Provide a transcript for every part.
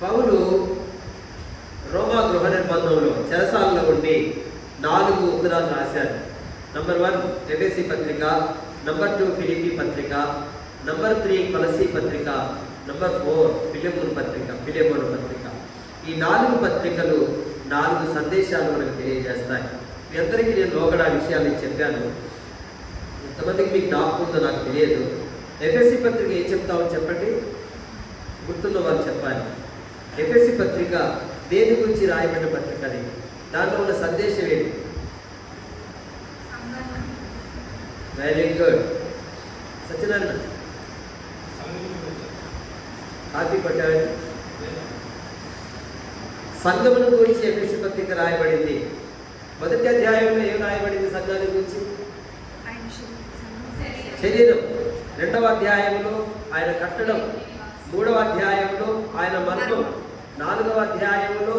పౌలు రోమా గృహ నిర్బంధంలో చెరసాలలో ఉండి 4 ఉత్తరాలు రాశారు. నంబర్ 1 ఎఫెసీ పత్రిక, నంబర్ 2 ఫిలిప్పీ పత్రిక, నంబర్ 3 కొలసీ పత్రిక, నంబర్ 4 ఫిలెమోను పత్రిక. ఈ 4 పత్రికలు 4 సందేశాలు మనకు తెలియజేస్తాయి. మీ అందరికీ నేను లోగడ విషయాన్ని చెప్పాను. ఎంతమందికి మీకు జ్ఞాపకం ఉందో నాకు తెలియదు. ఎఫెసీ పత్రిక ఏం చెప్తామో చెప్పండి, గుర్తున్న వాళ్ళు చెప్పాలి. ఎఫెసీ పత్రిక దేని గురించి రాయబడిన పత్రిక? అది దాంట్లో ఉన్న సందేశం ఏంటి? Very good. సత్యనారాయణ కాఫీ పట్టాడు. సంఘమును గురించి ఎఫెసీ పత్రిక రాయబడింది. మొదటి అధ్యాయంలో ఏం రాయబడింది సంఘాన్ని గురించి? శరీరం. 2వ అధ్యాయంలో ఆయన కట్టడం, 3వ అధ్యాయంలో ఆయన మరణం, 4వ అధ్యాయంలో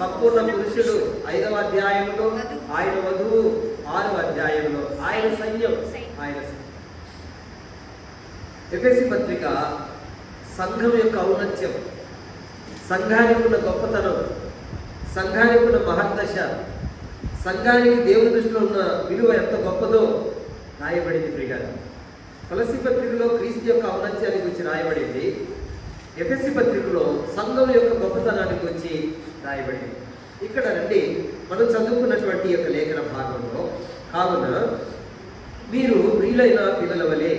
సంపూర్ణ పురుషుడు, 5వ అధ్యాయంలో ఆయన వధువు, 6వ అధ్యాయంలో ఆయన సైన్యం. ఎఫెసీ పత్రిక సంఘం యొక్క ఔన్నత్యం, సంఘానికి ఉన్న గొప్పతనం, సంఘానికి ఉన్న మహర్దశ, సంఘానికి దేవుని దృష్టిలో ఉన్న విలువ ఎంత గొప్పదో రాయబడింది. ప్రియులారా, కొలసీ పత్రికలో క్రీస్తు యొక్క ఔన్నత్యాన్ని గురించి రాయబడింది. ఎఫెసీ పత్రికలో సంఘం యొక్క గొప్పతనాన్ని గురించి రాయబడింది. ఇక్కడ రండి, మనం చదువుకున్నటువంటి యొక్క లేఖన భాగంలో, కావున మీరు ప్రియులైన పిల్లల వలె,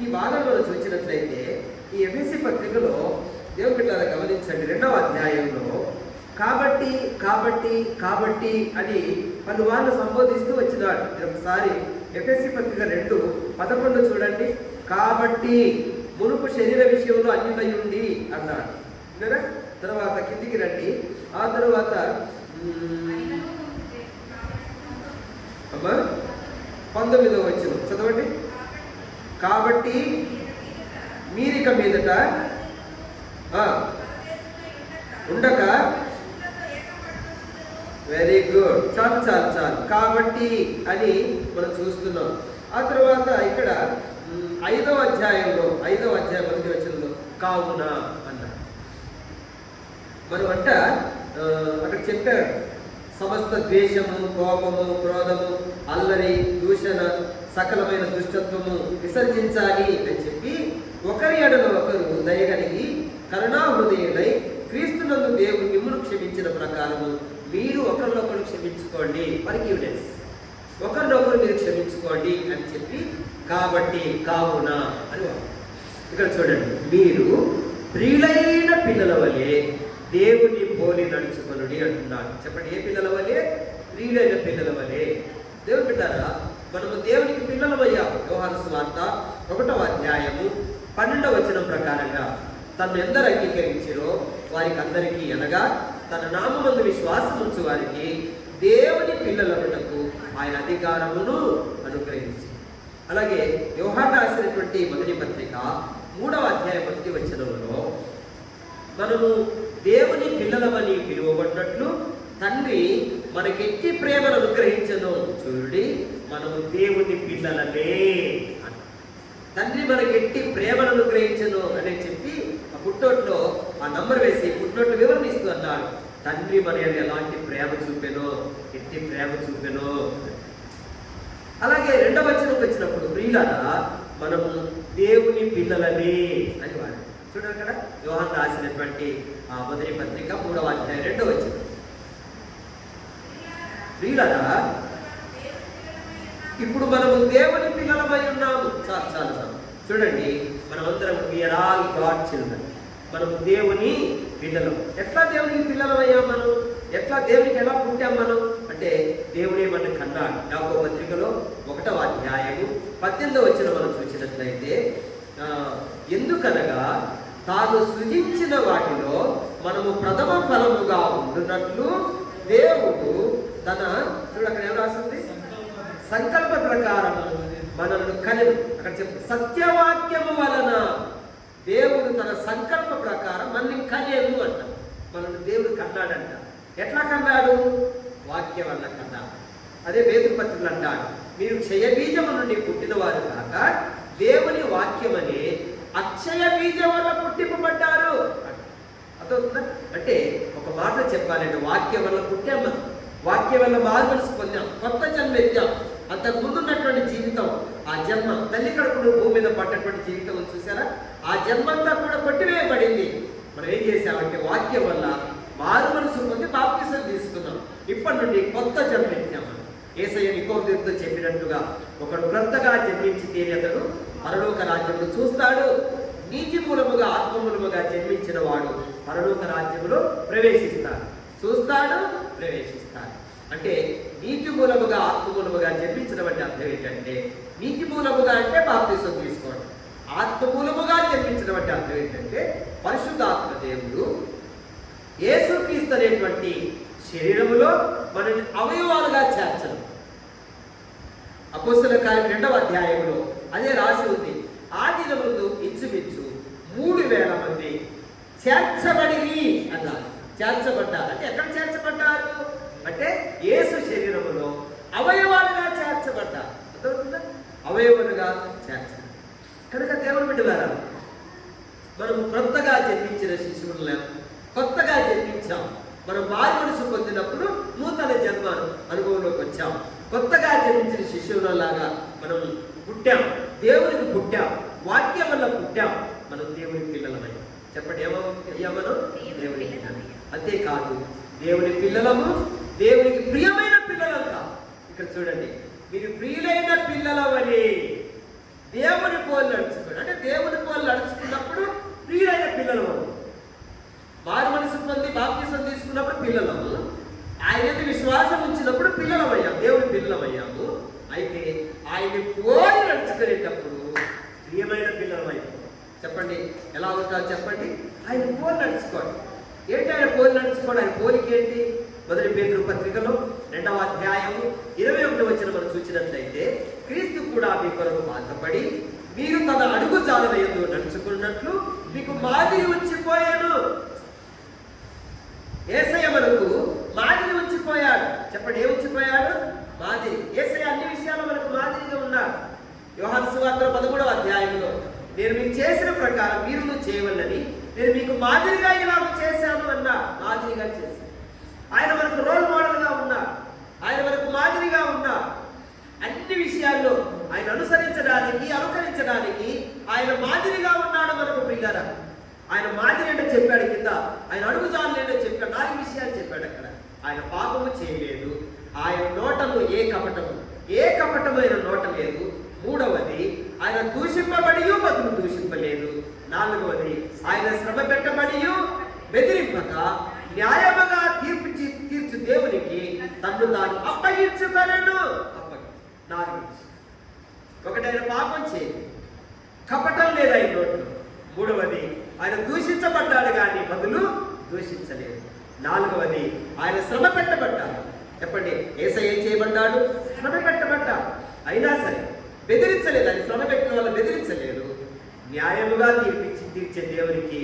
ఈ భాగంలో చూసినట్లయితే ఈ ఎఫెసీ పత్రికలో దేవుని బిడ్డలారా గమనించండి, 2వ అధ్యాయంలో కాబట్టి కాబట్టి కాబట్టి అని పలువాళ్ళు సంబోధిస్తూ వచ్చినాడు. ఒకసారి ఎఫెసీ పత్రిక 2:11 చూడండి. కాబట్టి మునుపు శరీర విషయంలో అన్యుడయుండి అన్నాడు. విన్నారా? తర్వాత కిందికి రండి. ఆ తర్వాత 19వ వచనం చదవండి. కాబట్టి మీరిక మీదట ఉండక, వెరీ గుడ్, చాలు. కాబట్టి అని మనం చూస్తున్నాం. ఆ తర్వాత ఇక్కడ 5వ అధ్యాయం 1వ వచనంలో కావున అన్నాడు. మనం అక్కడ చెప్పాడు, సమస్త ద్వేషము, కోపము, క్రోధము, అల్లరి, దూషణ, సకలమైన దుష్టత్వము విసర్జించాలి అని చెప్పి, ఒకరి ఎడల ఒకరు దయగలిగి కరుణా హృదయులై క్రీస్తునందు దేవుడు మిమ్మును క్షమించిన ప్రకారము మీరు ఒకరినొకరు క్షమించుకోండి. ఫర్గివ్నెస్, ఒకరినొకరు మీరు క్షమించుకోండి అని చెప్పి, కాబట్టి కావున అని ఇక్కడ చూడండి, మీరు ప్రియులైన పిల్లల వలె దేవుని పోలి నడుచుకొనుడి అంటున్నాడు. చెప్పండి, ఏ పిల్లల వలె? ప్రియులైన పిల్లల వలె. దేవుని బిడ్డారా, మనము దేవునికి పిల్లలమయ్యాము. యోహాను సువార్త 1వ అధ్యాయము 12వ వచనం ప్రకారంగా, తను ఎందరు అంగీకరించిరో వారికి అందరికీ, అనగా తన నామమందు విశ్వాసం ఉంచు వారికి దేవుని పిల్లలకు ఆయన అధికారమును అనుగ్రహించి. అలాగే యోహాను రాసినటువంటి మొదటి పత్రిక 3వ అధ్యాయం 1వ వచనంలో, మనము దేవుని పిల్లలమని పిలువబడినట్లు తండ్రి మనకెట్టి ప్రేమను అనుగ్రహించను. చూడండి, మనము దేవుని పిల్లలమే అంట. తండ్రి మనకెట్టి ప్రేమను అనుగ్రహించను అని చెప్పి ఆ ఫుట్నోట్లో ఆ నంబర్ వేసి ఫుట్నోట్లో వివరణ ఇస్తూ అన్నాడు. తండ్రి మన ఎలాంటి ప్రేమ చూపెనో, ఎట్టి ప్రేమ చూపెనో. అలాగే 2వ వచనంకి వచ్చినప్పుడు, ప్రియులారా మనము దేవుని పిల్లలమే అని వాడు. చూడండి అక్కడ యోహాను రాసినటువంటి ఆ మొదటి పత్రిక 3వ అధ్యాయం 2వ వచనం. ప్రియులారా, ఇప్పుడు మనము దేవుని పిల్లలమై ఉన్నాము. చాలు. చూడండి, మనమందరం వీఆర్ ఆల్ గాడ్ చిల్డ్రన్. మనము దేవుని పిల్లలం. ఎట్లా దేవునికి పిల్లలమయ్యాం మనం? ఎట్లా దేవునికి ఎలా పుట్టాం మనం అంటే, దేవుడే మన కన్నాడు. యాకోబు పత్రికలో 1వ అధ్యాయము 18వ వచనం మనం చూసినట్లయితే, ఎందుకనగా తాను సృజించిన వాటిలో మనము ప్రథమ ఫలముగా ఉంటున్నట్లు దేవుడు తన, చూడు అక్కడ ఏం రాసింది, సంకల్ప ప్రకారము మనల్ని కనెను. అక్కడ చెప్పు, సత్యవాక్యము వలన దేవుడు తన సంకల్ప ప్రకారం మనల్ని కనేను అంట. మనల్ని దేవుడు కన్నాడంట. ఎట్లా కన్నాడు? వాక్యం వల్ల కన్నాడు. అదే వేదపత్రులు అంటాడు, మీరు క్షయబీజము నుండి పుట్టినవారు కాక దేవుని వాక్యమని అక్షయ బీజం వల్ల పుట్టింపబడ్డారు. అర్థమవుతుందా? చెప్పాలంటే వాక్యం వల్ల పుట్టాం మనం, వాక్యం వల్ల మారుమనసు పొందాం, కొత్త జన్మ ఎత్తాం. అంతకు ముందున్నటువంటి జీవితం, ఆ జన్మ తల్లి కడుపును భూమి మీద పడ్డటువంటి జీవితం చూసారా, ఆ జన్మంతా కూడా కొట్టివేయబడింది. మనం ఏం చేసామంటే వాక్యం వల్ల మారుమనసు పొంది బాప్తిసం తీసుకున్నాం. ఇప్పటి నుండి కొత్త జన్మ ఎత్తాం. యేసయ్య నికోదేముతో చెప్పినట్టుగా ఒకడు క్రొత్తగా జన్మించితే అతడు పరలోక రాజ్యంలో చూస్తాడు. నీతి మూలముగా ఆత్మ మూలముగా జన్మించిన వాడు పరలోక రాజ్యంలో ప్రవేశిస్తాడు, చూస్తాడు, ప్రవేశిస్తాడు. అంటే నీతి మూలముగా ఆత్మ మూలముగా జన్మించడం అంటే అర్థం ఏంటంటే, నీతి మూలముగా అంటే బాప్తిసం తీసుకోవడం, ఆత్మ మూలముగా జన్మించడం అంటే అర్థం ఏంటంటే పరిశుద్ధాత్మ దేవుడు యేసుక్రీస్తు అనేటువంటి శరీరములో మనల్ని అవయవాలుగా చేర్చడం. అపోస్తలుల కార్యం 2వ అధ్యాయంలో అదే రాసి ఉంది. ఆ దినములు ఇంచుమించు 3000 మంది చేర్చబడిరి అన్నారు. చేర్చబడ్డారు అంటే ఎక్కడ చేర్చబడ్డారు అంటే యేసు శరీరములో అవయవాలుగా చేర్చబడ్డారు. అర్థమవుతుందా? అవయవాలుగా చేర్చారు. కనుక దేవుని బిడ్డలారా, మనము కొత్తగా జన్మించిన శిశువులను కొత్తగా జన్మించాం. మనం మారు మనసు పొందినప్పుడు నూతన జన్మ అనుభవంలోకి వచ్చాం. కొత్తగా జన్మించిన శిశువులలాగా మనం పుట్టాం, దేవునికి పుట్టాం, వాక్యం వల్ల పుట్టాం. మనం దేవుని పిల్లలమయ్యాం. చెప్పండి, ఏమయ్యా మనం? దేవుని పిల్లలు. అంతేకాదు, దేవుని పిల్లలము, దేవునికి ప్రియమైన పిల్లలం కాదు. ఇక్కడ చూడండి, మీరు ప్రియులైన పిల్లలవని దేవుని పోలు నడుచుకోండి. అంటే దేవుని పోలు నడుచుకున్నప్పుడు ప్రియులైన పిల్లలము. మారు మనసు పొంది బాప్తిసం తీసుకున్నప్పుడు పిల్లలము, ఆయన విశ్వాసం ఉంచినప్పుడు పిల్లలమయ్యాము, దేవుని పిల్లలమయ్యాము. అయితే ఆయన పోలి నడుచుకునేటప్పుడు ప్రియమైన పిల్లలమైపోయాం. చెప్పండి, ఎలా ఉంటారు చెప్పండి? ఆయన పోలి నడుచుకోండి. ఏంటి ఆయన పోలి నడుచుకోండి? ఆయన పోలిక ఏంటి? మొదటి పేతురు పత్రికలో 2వ అధ్యాయం 21వ వచనం మనం చూసినట్లయితే, క్రీస్తు కూడా మీ కొరకు బాధపడి మీరు తన అడుగు జాడల యందు నడుచుకున్నట్లు మీకు మాదిరి ఉంచిపోయాను. యేసయ్య మనకు మాదిరి ఉంచిపోయాడు. చెప్పండి, ఏ ఉంచిపోయాడు? మాదిరి. యేసయ్య అన్ని విషయాల్లో మనకు మాదిరిగా ఉన్నాడు. యోహాను సువార్త 13వ అధ్యాయంలో, నేను మీకు చేసిన ప్రకారం మీరు చేయవలని నేను మీకు మాదిరిగా ఇలా చేశాను అన్నా. మాదిరిగా చేశాను. ఆయన మనకు రోల్ మోడల్గా ఉన్నాడు, ఆయన మనకు మాదిరిగా ఉన్నాడు. అన్ని విషయాల్లో ఆయన అనుసరించడానికి, అనుకరించడానికి ఆయన మాదిరిగా ఉన్నాడు మనకు. ప్రియులారా, ఆయన మాదిరి అంటే చెప్పాడు కింద, ఆయన అడుగుజాలు ఏంటో చెప్పాడు. 4 విషయాలు చెప్పాడు అక్కడ. ఆయన పాపము చేయలేదు, ఆయన నోటము ఏ కపటమైన నోట లేదు. 3వది, ఆయన దూషింపబడి బతులు దూషింపలేదు. 4వది, ఆయన శ్రమ పెట్టబడి బెదిరింపక న్యాయముగా తీర్చు దేవునికి తన్ను తాను అప్పగించుకొనెను. 4 ఒకటి, ఆయన పాపం చేయలేదు, కపటం లేదు ఆయన నోట్లో. 3వది, ఆయన దూషించబడ్డాడు కానీ బదులు దూషించలేదు. 4వది, ఆయన శ్రమ పెట్టబడ్డాడు. చెప్పండి, యేసయ్య ఏం చేయబడ్డాడు? శ్రమ పెట్టబడ్డాడు. అయినా సరే బెదిరించలేదు. ఆయన శ్రమ పెట్టిన వల్ల బెదిరించలేదు. న్యాయముగా తీర్చే దేవునికి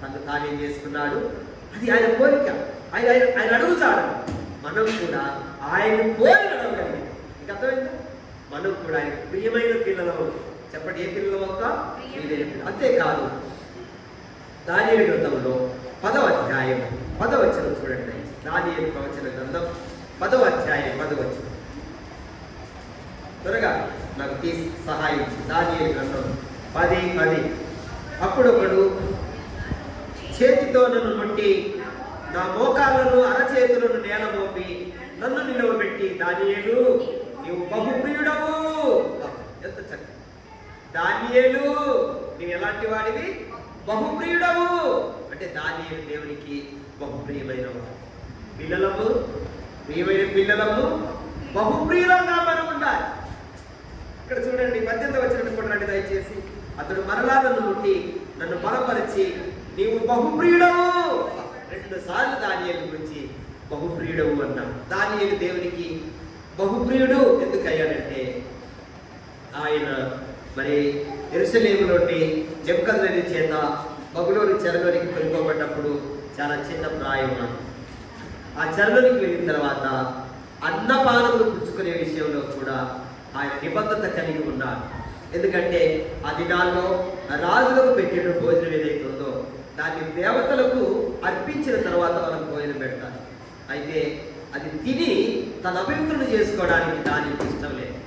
తను తానేం చేసుకున్నాడు. అది ఆయన కోరిక, ఆయన అడుగుతాడు. మనం కూడా ఆయన కోరి నడవగలిగింది. మీకు అర్థమైందా? మనం కూడా ఆయన ప్రియమైన పిల్లలము. చెప్పండి, ఏ పిల్లలు అవుతా? అంతేకాదు, దానియేలు గ్రంథంలో 10వ అధ్యాయం 10వ వచనం చూడండి. దానియేలు ప్రవచన గ్రంథం 10వ అధ్యాయం 10వ వచనం. త్వరగా నాకు తీసి సహాయించి. దానియేలు గ్రంథం 10:10. అప్పుడు ఒకడు చేతితో నన్ను ముట్టి నా మోకాళ్ళను అరచేతులను నేల మోపి నన్ను నిలవబెట్టి, దానియేలు నీవు బహుప్రియుడవు. ఎంత చక్కగా! దానియేలు నీవు ఎలాంటి వాడివి? బహుప్రియుడవు. అంటే దానియేలు దేవునికి బహుప్రియమైన వాడు. పిల్లలము, ప్రియమైన పిల్లలము, బహుప్రియులంగా మనం ఉండాలి. ఇక్కడ చూడండి, 18వ వచనం కూడా రండి దయచేసి. అతడు మరలా నన్ను ముట్టి నన్ను బలపరిచి నీవు బహుప్రియుడవు. 2 సార్లు దానియేలు గురించి బహుప్రియుడవు అన్నాడు. దానియేలు దేవునికి బహుప్రియుడు ఎందుకు అయ్యాడంటే, ఆయన మరి యెరూషలేములోని నెబుకద్నెజరు చేత బబులోను చెరలోనికి కొనుక్కోబడ్డప్పుడు చాలా చిన్న ప్రాయం. ఆ చెరలోనికి వెళ్ళిన తర్వాత అన్నపానములు పుచ్చుకునే విషయంలో కూడా ఆయన నిబద్ధత కలిగి ఉన్నాడు. ఎందుకంటే ఆ దినాల్లో రాజులకు పెట్టే భోజనం ఏదైతే ఉందో దాన్ని దేవతలకు అర్పించిన తర్వాత మనం భోజనం పెడతారు. అయితే అది తిని తన అభివృద్ధిని చేసుకోవడానికి దానికి ఇష్టం లేదు.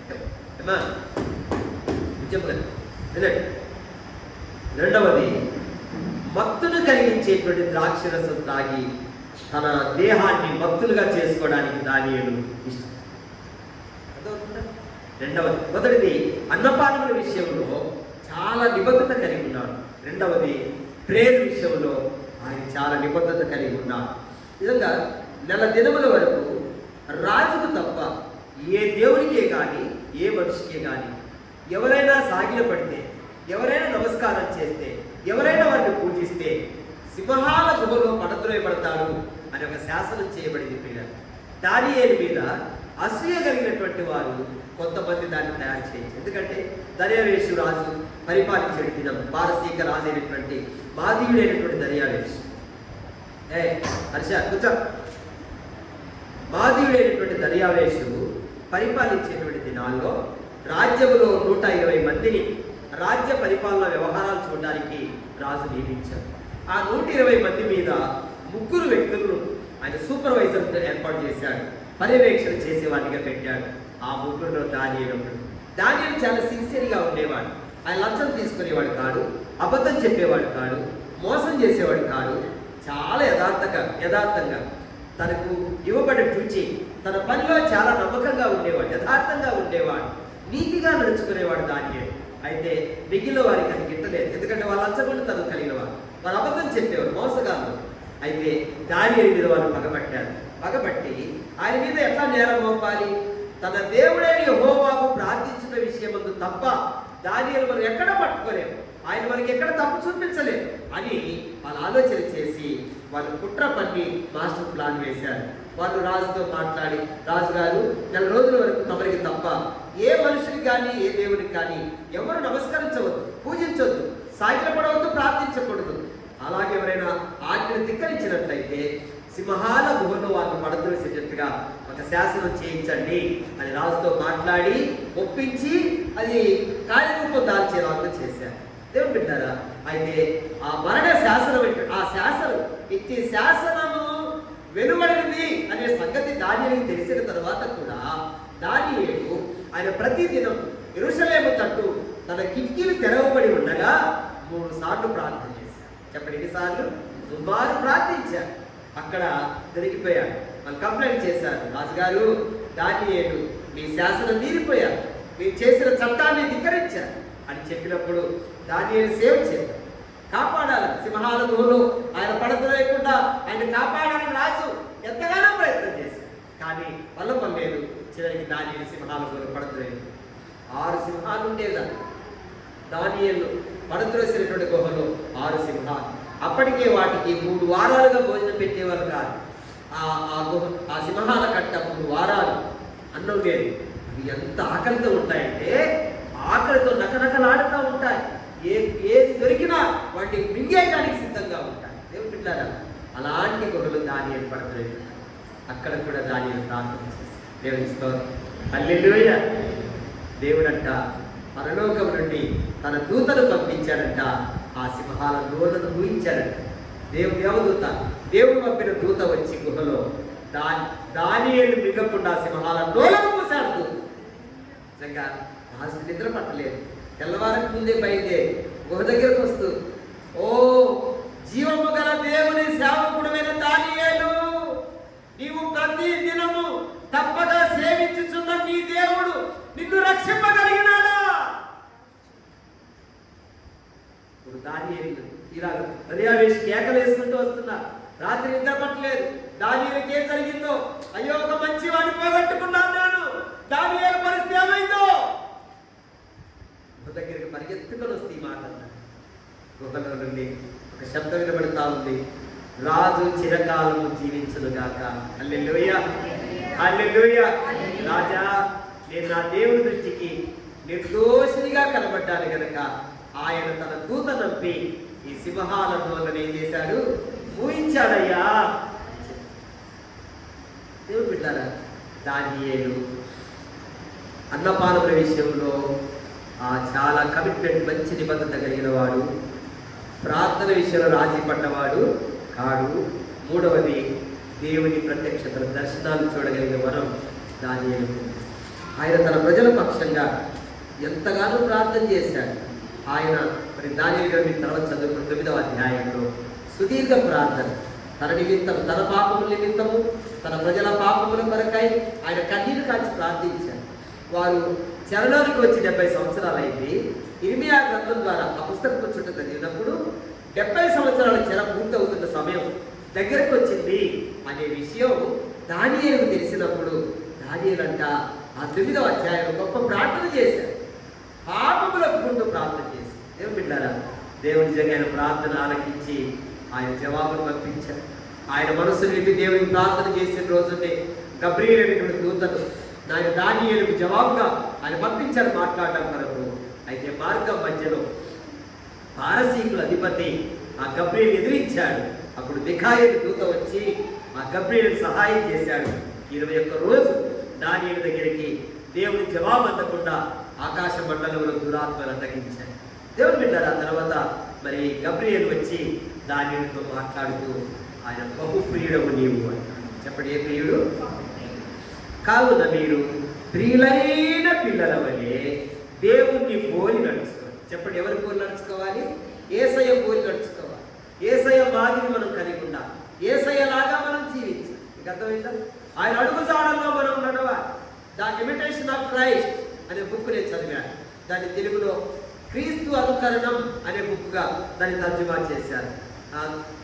చెప్పలేదు. రెండవది, మత్తును కలిగించేటువంటి ద్రాక్షరసం త్రాగి తన దేహాన్ని మత్తులుగా చేసుకోవడానికి దానియేలు ఇష్టం. రెండవది, మొదటిది అన్నపానముల విషయంలో చాలా నిబద్ధత కలిగి ఉన్నాడు. రెండవది, ప్రేమ విషయంలో ఆయన చాలా నిబద్ధత కలిగి ఉన్నాడు. నిజంగా నెల దినముల వరకు రాజుకు తప్ప ఏ దేవుడికే కానీ ఏ మనిషికే కానీ ఎవరైనా సాగిల పడితే, ఎవరైనా నమస్కారం చేస్తే, ఎవరైనా వారిని పూజిస్తే సింహాల గుహలో పడద్రోయబడతాడు అని ఒక శాసనం చేయబడింది. పిల్లలు దానియేలు మీద అసూయ కలిగినటువంటి వారు కొంతమంది దాన్ని తయారు చేయొచ్చు. ఎందుకంటే దర్యావేషు రాజు పరిపాలించే దినం పారసీక రాజు అయినటువంటి మాదీయుడైనటువంటి దర్యావేషు మాదీయుడైనటువంటి దర్యావేషు పరిపాలించేటువంటి దినాల్లో రాజ్యములో 120 మందిని రాజ్య పరిపాలన వ్యవహారాలు చూడడానికి రాజు నియమించారు. ఆ 120 మంది మీద 3 వ్యక్తులను ఆయన సూపర్వైజర్తో ఏర్పాటు చేశాడు, పర్యవేక్షణ చేసేవాడిగా పెట్టాడు. ఆ 3లో దానియేలు చాలా సిన్సియర్గా ఉండేవాడు. ఆయన లంచం తీసుకునేవాడు కాడు, అబద్ధం చెప్పేవాడు కాడు, మోసం చేసేవాడు కాడు. చాలా యథార్థంగా తనకు ఇవ్వబడి రుచి తన పనిలో చాలా నమ్మకంగా ఉండేవాడు, యథార్థంగా ఉండేవాడు, నీతిగా నడుచుకునేవాడు దానియేలు. అయితే మిగిలిన వారికి అది గిట్టలేదు. ఎందుకంటే వాళ్ళు లంచగొండి తను కలిగిన వారు, వాళ్ళు అబద్ధం చెప్పేవారు, మోసగాళ్ళు. అయితే దానియేలు మీద వాళ్ళు పగబట్టి ఆయన మీద ఎట్లా నేరం మోపాలి? తన దేవుడైన యెహోవాకు ప్రార్థించిన విషయమందు తప్ప దానియేలు మనం ఎక్కడ పట్టుకోలేము, ఆయన మనకి ఎక్కడ తప్పు చూపించలేదు అని వాళ్ళు ఆలోచన చేసి వాళ్ళు కుట్ర పన్ని మాస్టర్ ప్లాన్ వేశారు. వాళ్ళు రాజుతో మాట్లాడి, రాజుగారు 4 రోజుల వరకు తమరికి తప్ప ఏ మనుషునికి కానీ ఏ దేవునికి కానీ ఎవరు నమస్కరించవద్దు, పూజించవద్దు, సాగిలపడవద్దు, ప్రార్థించకూడదు. అలాగే ఎవరైనా ఆజ్ఞను ధిక్కరించినట్లయితే సింహాల గుహలో వాళ్ళు పడద్రోసేటట్టుగా ఒక శాసనం చేయించండి అని రాజుతో మాట్లాడి ఒప్పించి అది కార్యరూపం దాల్చేలాగా చేశారు. దేవుడు బిడ్డారా, అయితే ఆ మరణ శాసనం ఇచ్చే శాసనము వెలువడినది అనే సంగతి దానియేలుకు తెలిసిన తర్వాత కూడా దానియేలు ఆయన ప్రతిదినం యెరూషలేము తట్టు తన కిటికీలు తెరవబడి ఉండగా 3 సార్లు ప్రార్థన చేశారు. చెప్పండి, ఎన్నిసార్లు? సుమారు ప్రార్థించారు. అక్కడ దొరికిపోయాడు. వాళ్ళు కంప్లైంట్ చేశారు, రాజుగారు దానియేలు మీ శాసనం మీరిపోయారు, మీరు చేసిన చట్టాన్ని ధిక్కరించారు అని చెప్పినప్పుడు దానియేలు సేవ చేశారు. కాపాడాలి, సింహాల గుహలో ఆయన పడద్రోయకుండా ఆయన కాపాడాలని రాజు ఎంతగానో ప్రయత్నం చేశారు. కానీ వల్ల లేదు. చివరికి దానియేలు సింహాల గుహలో పడద్రోయలేదు. 6 సింహాలు ఉండేదా దానియేలు పడద్రోసినటువంటి గుహలో 6 సింహాలు. అప్పటికే వాటికి 3 వారాలుగా భోజనం పెట్టేవారు కాదు. ఆ సింహాల కట్ట 3 వారాలు అన్నం లేదు. అవి ఎంత ఆకలితో ఉంటాయంటే ఆకలితో నకనకలాడుతూ ఉంటాయి. ఏది దొరికినా వాటిని మింగేయడానికి సిద్ధంగా ఉంటాయి. దేవుడు బిడ్డలారా, అలాంటి గుహలు దానియేలు పడద్రోయలేదు. అక్కడ కూడా దానియేలు ప్రార్థన చేశారు. దేవుని స్తోత్రం, హల్లెలూయా. దేవుడంట పరలోకం నుండి తన దూతను పంపించాడంట, ఆ సింహాల నోళ్లను ఊహించాడంట. దేవుడు పంపిన దూత వచ్చి గుహలో దానియేలు మిగకుండా సింహాల నోళ్లను మూసాడు దూత. నిజంగా రాజు నిద్ర పట్టలేదు. తెల్లవారికి ముందే బయలుదేరి గుహ దగ్గరకు వస్తూ, ఓ జీవము గల దేవుని సేవకుడైన దానియేలు, నీవు ప్రతి దినము తప్పగా సేవించుచున్న నీ దేవుడు నిన్ను రక్షింపగలిగినాడా? ఇప్పుడు దానియేలు ఇలా దర్యావేషు కేకలు వేసుకుంటూ వస్తున్నా. రాత్రి నిద్ర పట్టలేదు. దానియేలుకి ఏం జరిగిందో, అయ్యో ఒక మంచి వాడిని పోగొట్టుకున్నాను నేను, దానియేలు పరిస్థితి ఏమైందో దగ్గరికి పరిగెత్తుకొని వస్తే ఈ మాట గుహలో నుండి ఒక శబ్దం వినబడతా ఉంది, రాజు చిరకాలము జీవించునుగాక. హల్లెలూయా, హల్లెలూయా. రాజా, నేను నా దేవుడి దృష్టికి నిర్దోషినిగా కనబడ్డాను కనుక ఆయన తన దూత నంపి ఈ సింహాల నోళ్ళను ఏం చేశాడు? ఊహించాడయ్యా. దేవుడు బిడ్డారా, దానియేలు అన్నపానముల విషయంలో చాలా కమిట్మెంట్, మంచి నిబద్ధత కలిగిన వాడు. ప్రార్థన విషయంలో రాజీ పడ్డవాడు కాడు. మూడవది, దేవుని ప్రత్యక్షతల దర్శనాలు చూడగలిగిన వరం దానియేలుకు. ఆయన తన ప్రజల పక్షంగా ఎంతగానో ప్రార్థన చేశాడు. ఆయన మరి దానియేలు గ్రంథం తర్వాత చదువుకున్న 9వ అధ్యాయంలో సుదీర్ఘ ప్రార్థన, తన నిమిత్తం, తన పాపముల నిమిత్తము, తన ప్రజల పాపముల కొరకై ఆయన కన్నీరు కాచి ప్రార్థించారు. వారు చరణానికి వచ్చి 70 సంవత్సరాలు అయింది. ఇర్మియా గ్రంథం ద్వారా ఆ పుస్తకం చుట్టూ చదివినప్పుడు 70 సంవత్సరాల చెర పూర్తవుతున్న సమయం దగ్గరకు వచ్చింది అనే విషయం దానియేలుకు తెలిసినప్పుడు దానియేలంట ఆ 9వ అధ్యాయంలో గొప్ప ప్రార్థన చేశారు. పాపములు ఒప్పుకుంటూ ప్రార్థన చేసి, దేవుని బిడ్డారా, దేవుని నిజంగా ఆయన ప్రార్థన ఆలకించి ఆయన జవాబును పంపించారు. ఆయన మనసు నింపి దేవునికి ప్రార్థన చేసిన రోజునే గబ్రియలు అనేటువంటి దూతను ఆయన దానియేలుకు జవాబుగా ఆయన పంపించారు మాట్లాడడం కొరకు. అయితే మార్గం మధ్యలో పారసీకుల అధిపతి ఆ గబ్రియలు ఎదిరించాడు. అప్పుడు మిఖాయేలు దూత వచ్చి ఆ గబ్రియలకు సహాయం చేశాడు. 21 రోజు దానియేలు దగ్గరికి దేవుని జవాబు అందకుండా ఆకాశ మండలంలో దురాత్మలు అడ్డగించాడు. దేవుని బిడ్డారా, తర్వాత మరి గబ్రియలు వచ్చి దానియేలుతో మాట్లాడుతూ ఆయన బహు ప్రియుడవు నీవు అంటాడు. చెప్పండి, ఏ ప్రియుడు? కావున మీరు ప్రియులైన పిల్లల వలె దేవుణ్ణి పోలి నడుచుకోవాలి. చెప్పండి, ఎవరి పోలి నడుచుకోవాలి? యేసయ్య పోలి నడుచుకోవాలి. యేసయ్య మాదిరి మనం కలిగి ఉండాలి. యేసయ్యలాగా మనం జీవించాలి. మీకు అర్థమైందా? ఆయన అడుగుజాడల్లో మనం నడవాలి. ద ఇమిటేషన్ ఆఫ్ క్రైస్ట్ అనే బుక్ నేను చదివాను. దాన్ని తెలుగులో క్రీస్తు అనుకరణం అనే బుక్గా దాన్ని తర్జుమా చేశారు.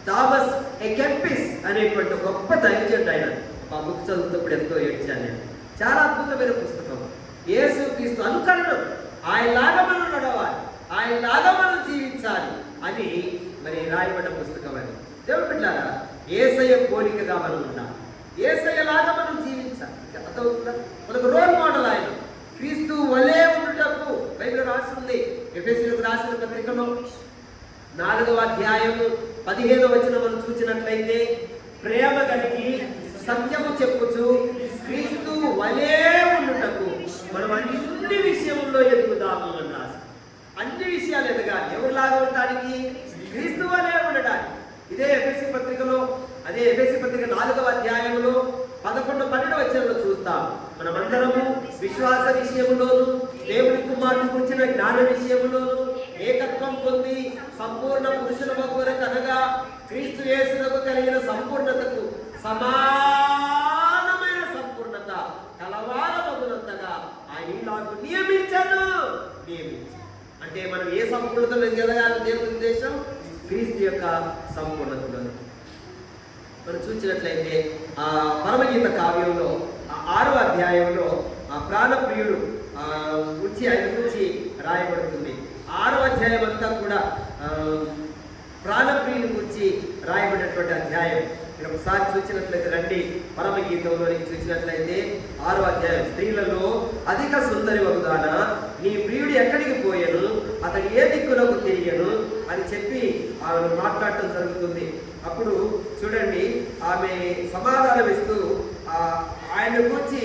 థామస్ ఎ కెంపిస్ అనేటువంటి గొప్ప దైవజనుడు ఆయన. ఆ బుక్ చదువుతున్నప్పుడు ఎంతో ఏడ్చాను నేను. చాలా అద్భుతమైన పుస్తకం. యేసు క్రీస్తు అనుకరణం, ఆయనలాగా మనం నడవాలి, ఆయనలాగా మనం జీవించాలి అని మరి రాయబడ్డ పుస్తకం అది. దేవుని బిడ్డలారా, యేసయ్య పోలికగా మనం ఉండాలి, యేసయ్యలాగా మనం జీవించాలి. అర్థమవుతుందా? మనకు రోల్ మోడల్ ఆయన. క్రీస్తు వలే ఉండుటకు బైబిల్ రాసింది. ఎఫెసీయులకు రాసిన పత్రికలో 4వ అధ్యాయము 15వ వచనం మనం చూసినట్లయితే, ప్రేమ కలిగి సత్యము చెప్పుచు క్రీస్తు వలే ఉండుటకు మనం అన్ని విషయంలో ఎదుగుదాము అని రాసి. అన్ని విషయాలు ఎదగాలి. ఎవరిలాగా ఉండడానికి? క్రీస్తు వలే ఉండడానికి. ఇదే ఎఫెసీ పత్రికలో, అదే ఎఫెసీ పత్రిక 4వ అధ్యాయంలో 11, 12 వచనంలో చూస్తాం. మనమందరము విశ్వాస విషయములోను దేవుని కుమారుని గురించిన జ్ఞాన విషయములోను ఏకత్వం పొంది సంపూర్ణ పురుషుల కొరకు అనగా క్రీస్తు యేసునకు కలిగిన సంపూర్ణతకు సమానమైన సంపూర్ణత కలవాలమగునంతగా ఆయన ఇలాగూ నియమించను. అంటే మనం ఏ సంపూర్ణతలో ఎదగాలి? దేవుని ఉద్దేశం క్రీస్తు యొక్క సంపూర్ణతలో. మనం చూసినట్లయితే ఆ పరమగీత కావ్యంలో 6వ అధ్యాయంలో ఆ ప్రాణప్రియుడు గురించి ఆయన గురించి రాయబడుతుంది. 6వ అధ్యాయం అంతా కూడా ప్రాణప్రియుని గురించి రాయబడినటువంటి అధ్యాయం. మీరు ఒకసారి చూసినట్లయితే రండి, పరమగీతంలోనికి చూసినట్లయితే 6వ అధ్యాయం. స్త్రీలలో అధిక సుందరి వగుదాన నీ ప్రియుడు ఎక్కడికి పోయను, అతడు ఏ దిక్కులకు తిరిగను అని చెప్పి ఆమె మాట్లాడటం జరుగుతుంది. అప్పుడు చూడండి, ఆమె సమాధానం ఇస్తూ ఆయన గురించి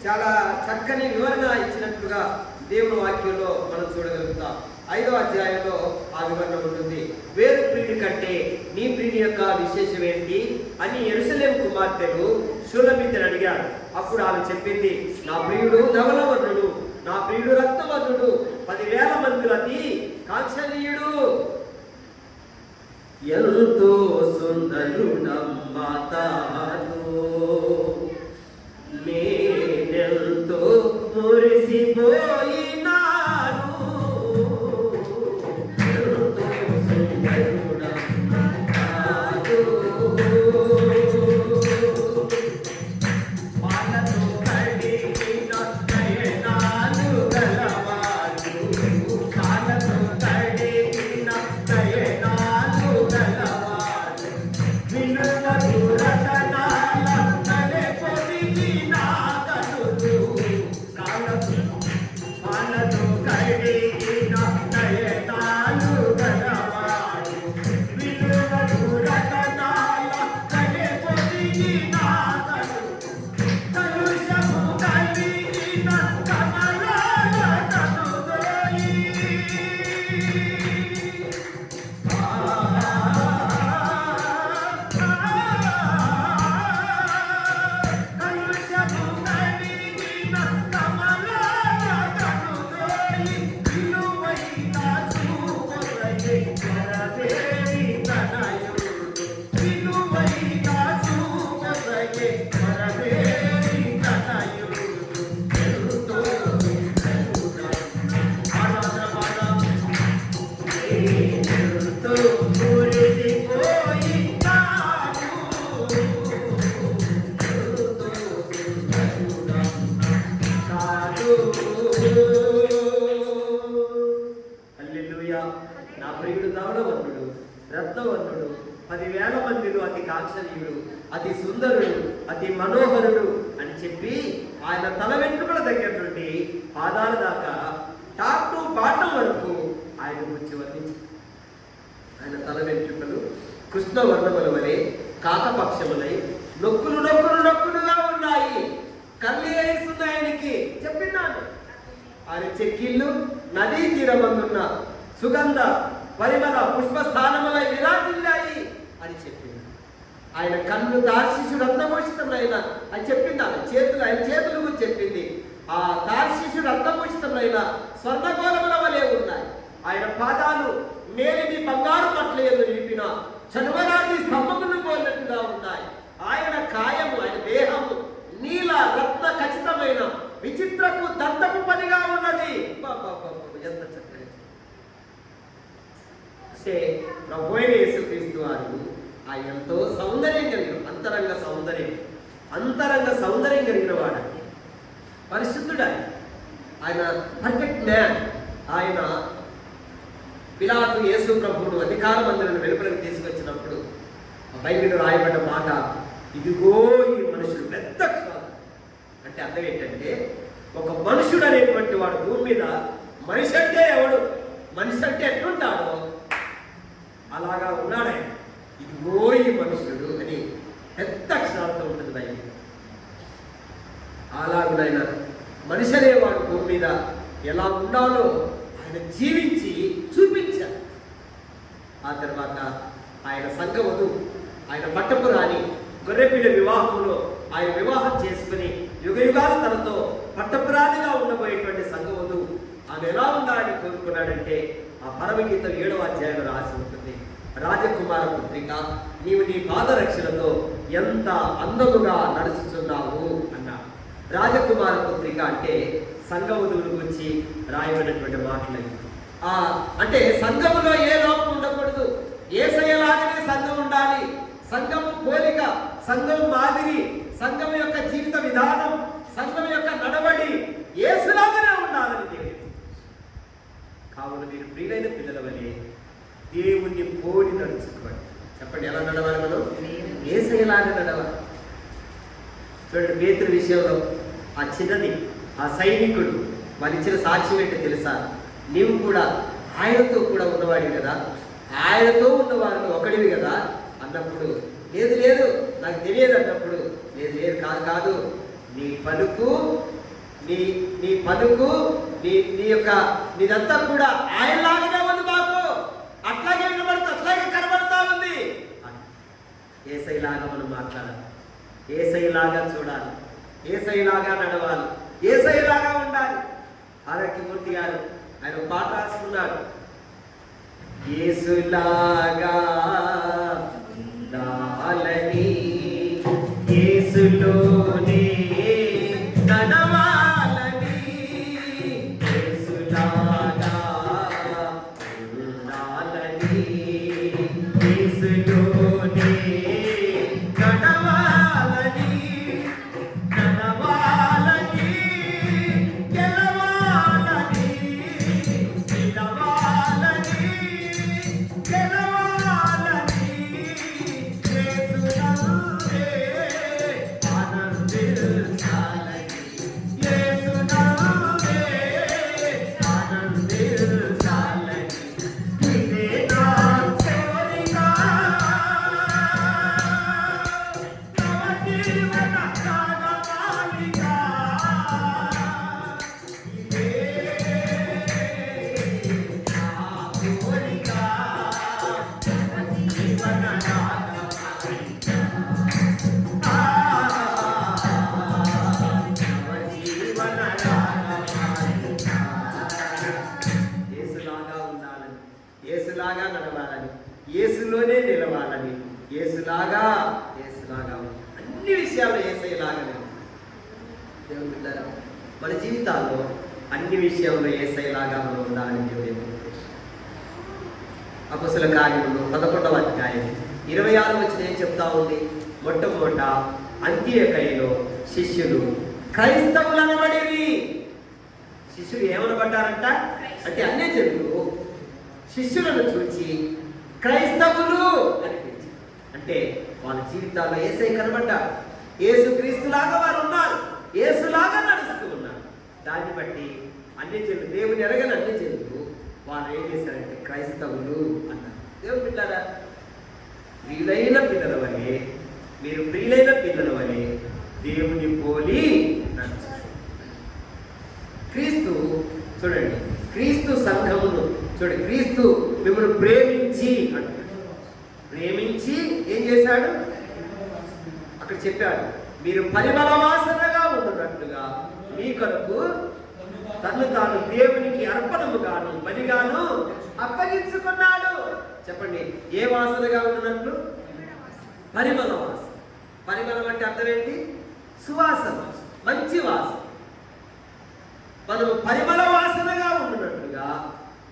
చాలా చక్కని వివరణ ఇచ్చినట్లుగా దేవుని వాక్యంలో మనం చూడగలుగుతాం. 5వ అధ్యాయంలో ఆ వివరణ ఉంటుంది. వేరు ప్రియుడి కంటే నీ ప్రియుని యొక్క విశేషం ఏంటి అని యెరూషలేము కుమార్తెలు షూలమితిని అడిగారు. అప్పుడు ఆమె చెప్పింది, నా ప్రియుడు ధవలవర్ణుడు, నా ప్రియుడు రక్తవర్ణుడు, 10,000 మందిలతి కాంక్షణీయుడు. ఎంతో సుందరుడమ్మా తాను, నేనెంతో మురిసిపోయినాను. ఎంతో సుందరుడమ్మా తాను, పాలతో కడిగిన నయనాలు గలవాడు, పాలతో కడిగిన నయనాలు గలవాడు, వినుల దురతనా 10,000 మందిలో అతి కాంక్షణీయుడు, అతి సుందరుడు, అతి మనోహరుడు అని చెప్పి ఆయన తల వెంట్రుకల దగ్గర నుండి పాదాల దాకా టాప్ టు బాటం వరకు ఆయన గురించి వర్ణించారు. ఆయన తల వెంట్రుకలు కృష్ణ వర్ణముల వలె కాకపక్షములై నొక్కులుగా ఉన్నాయి. కళ్ళు వేస్తున్నాయి ఆయనకి చెప్పినాను. ఆయన చెక్కిళ్ళు నదీ తీరమందున్న సుగంధ పరిమళ పుష్పస్థానములై విరాజిల్లాయి అని చెప్పింది. ఆయన కన్ను తార్షీషు రత్నభూషితములైన అని చెప్పింది. ఆయన చేతులు గురించి చెప్పింది. ఆ తార్షీషు రత్నభూషితములైన స్వర్ణగోళముల వలె ఉన్నాయి. ఆయన పాదాలు మేలిమి బంగారు పట్ల నిలిపిన చనువరాతి స్తంభమును పోలినట్టుగా ఉన్నాయి. ఆయన కాయము, ఆయన దేహము నీల రత్న ఖచ్చితమైన విచిత్రపు దంతపు పనిగా ఉన్నది. ఎంత చక్కగా అంటే ప్రభువైన యేసుక్రీస్తు వారు ఆయన ఎంతో సౌందర్యం కలిగిన అంతరంగ సౌందర్యం కలిగిన వాడు, పరిశుద్ధుడు. ఆయన పర్ఫెక్ట్ మ్యాన్. ఆయన పిలాతు యేసు ప్రభువును అధికార మందిరం వెలుపలకు తీసుకొచ్చినప్పుడు బైబిల్ రాయబడ్డ మాట, ఇదిగో ఈ మనుషుడు పెద్ద అంటే అర్థం ఏంటంటే, ఒక మనుషుడు అనేటువంటి వాడు భూమి మీద మనిషి అంటే ఎవడు, మనిషి అంటే ఎట్లుంటాడో అలాగా ఉన్నాడు ఆయన. ఇదిగో ఈ మనుషుడు అని పెద్ద అక్షరాలతో ఉంటుంది బైబిల్. అలాగునైనా మనిషి అనేవాడు భూమి మీద ఎలా ఉండాలో ఆయన జీవించి చూపించారు. ఆ తర్వాత ఆయన సంఘవధు, ఆయన పట్టపు రాణి గొర్రెపిల్ల వివాహంలో ఆయన వివాహం చేసుకుని యుగయుగాలు తనతో పట్టపురాణిగా ఉండబోయేటువంటి సంఘవధు ఆమె ఎలా ఉండాలని కోరుకున్నాడంటే, ఆ పరమగీతం 7వ అధ్యాయంలో రాసి ఉంటుంది. రాజకుమార పుత్రిక, నీవు నీ పాదరక్షలతో ఎంత అందముగా నడుచుతున్నావు అన్నా. రాజకుమార పుత్రిక అంటే సంఘవధువుల గురించి రాయబడినటువంటి మాటలు. అంటే సంఘములో ఏ లోపం ఉండకూడదు, యేసయ్యలాగానే సంఘం ఉండాలి. సంఘము పోలిక, సంఘం మాదిరి, సంఘం యొక్క జీవిత విధానం, సంఘం యొక్క నడవడి యేసులాగానే ఉండాలని దేవుడు. కావున మీరు ప్రియులైన పిల్లల వలె దేవుణ్ణి పోలి నడుచుకోండి. చెప్పండి, ఎలా నడవాలి మనం? యేసయ్యలాగా నడవాలి. చూడండి, పేతురు విషయంలో ఆ చిన్నది, ఆ సైనికుడు వాళ్ళు ఇచ్చిన సాక్ష్యం ఏంటో తెలుసా? నీవు కూడా ఆయనతో కూడా ఉన్నవాడివి కదా, ఆయనతో ఉన్నవారిని ఒకడివి కదా అన్నప్పుడు, లేదు నాకు తెలియదు అన్నప్పుడు, లేదు కాదు నీ పలుకు నీ పలుకు నీ యొక్క నీదంతా కూడా ఆయనలాగానే ఉంది మాకు, అట్లాగే వినబడుతుంది, అట్లాగే కనబడతా ఉంది. యేసయ్యలాగా మనం మాట్లాడాలి, యేసయ్యలాగా చూడాలి, యేసయ్యలాగా నడవాలి, యేసయ్యలాగా ఉండాలి. ఆరోగ్యమూర్తి గారు ఆయన పాట రాసుకున్నాడు, యేసులాగా ఉండాలని, యేసులోనే నడవాలని, యేసులాగా ఉండాలని, యేసులోనే నడవాలని, గెలవాలని, యేసులాగా నడవాలని, యేసులోనే నిలవాలని, యేసులాగా అన్ని విషయాల్లో యేసయ్యలాగానే. దేవుని బిడ్డలారా, మన జీవితాల్లో అన్ని విషయంలో యేసయ్యలాగా మనం ఉండాలని దేవుడు. అపొస్తలుల కార్యములు 11వ అధ్యాయం 26వ వచనం ఏం చెప్తా ఉంది? మొట్టమొదట అంతియొకయలో శిష్యులు క్రైస్తవులనబడిరి. శిష్యులు ఏమనబడ్డారంట అంటే, అన్యజనులు శిష్యులను చూచి క్రైస్తవులు అని పిలిచారు. అంటే వాళ్ళ జీవితాల్లో యేసే కనబడ్డాడు. యేసు క్రీస్తులాగా వారు ఉన్నారు, యేసులాగా నడుస్తూ ఉన్నారు. దాన్ని బట్టి అన్ని జనులు, దేవుని ఎరగని అన్ని జనులు వాళ్ళు ఏం చేశారంటే క్రైస్తవులు అన్నారు. దేవుని బిడ్డలారా, ప్రియులైన పిల్లల వలె, మీరు ప్రియులైన పిల్లల వలె దేవుని పోలి నడుచారు. క్రీస్తు చూడండి, క్రీస్తు సంఘమును చూడండి, క్రీస్తు మిమ్మల్ని ప్రేమించి అంటాడు. ప్రేమించి ఏం చేశాడు అక్కడ చెప్పాడు, మీరు పరిమళ వాసనగా ఉంటున్నట్లుగా మీ కొరకు తను తాను దేవునికి అర్పణముగాను బలిగాను అప్పగించుకున్నాడు. చెప్పండి, ఏ వాసనగా ఉన్నట్లు? పరిమళ వాసన. పరిమళం అంటే అర్థం ఏంటి? సువాసన, మంచి వాసన. మనం పరిమళ వాసనగా ఉంటున్నట్లుగా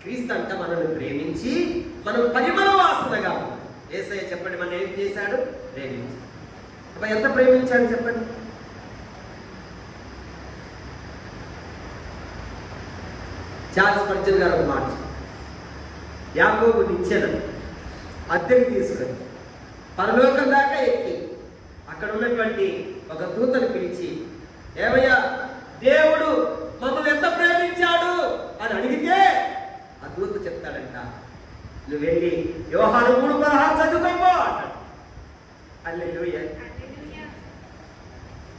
క్రీస్తు అంట మనల్ని ప్రేమించి మనం పరిమళ వాసనగా ఉన్నాం. యేసయ్య చెప్పండి, మనం ఏం చేశాడు? ప్రేమించాడు. అబ్బా, ఎంత ప్రేమించాడు చెప్పండి. చార్ల్స్ స్పర్జన్ గారు ఒక మాట, యాకోబు నిచ్చెన అద్దెకి తీసుకుని పరలోకం దాకా ఎక్కి అక్కడ ఉన్నటువంటి ఒక దూతను పిలిచి, ఏమయ్యా దేవుడు మమ్మల్ని ఎంత ప్రేమించాడు అని అడిగితే ఆ దూత చెప్తాడంట, నువ్వు వెళ్ళి యోహాను 3:16 చదువుకోపో అంటాడు. హల్లెలూయా.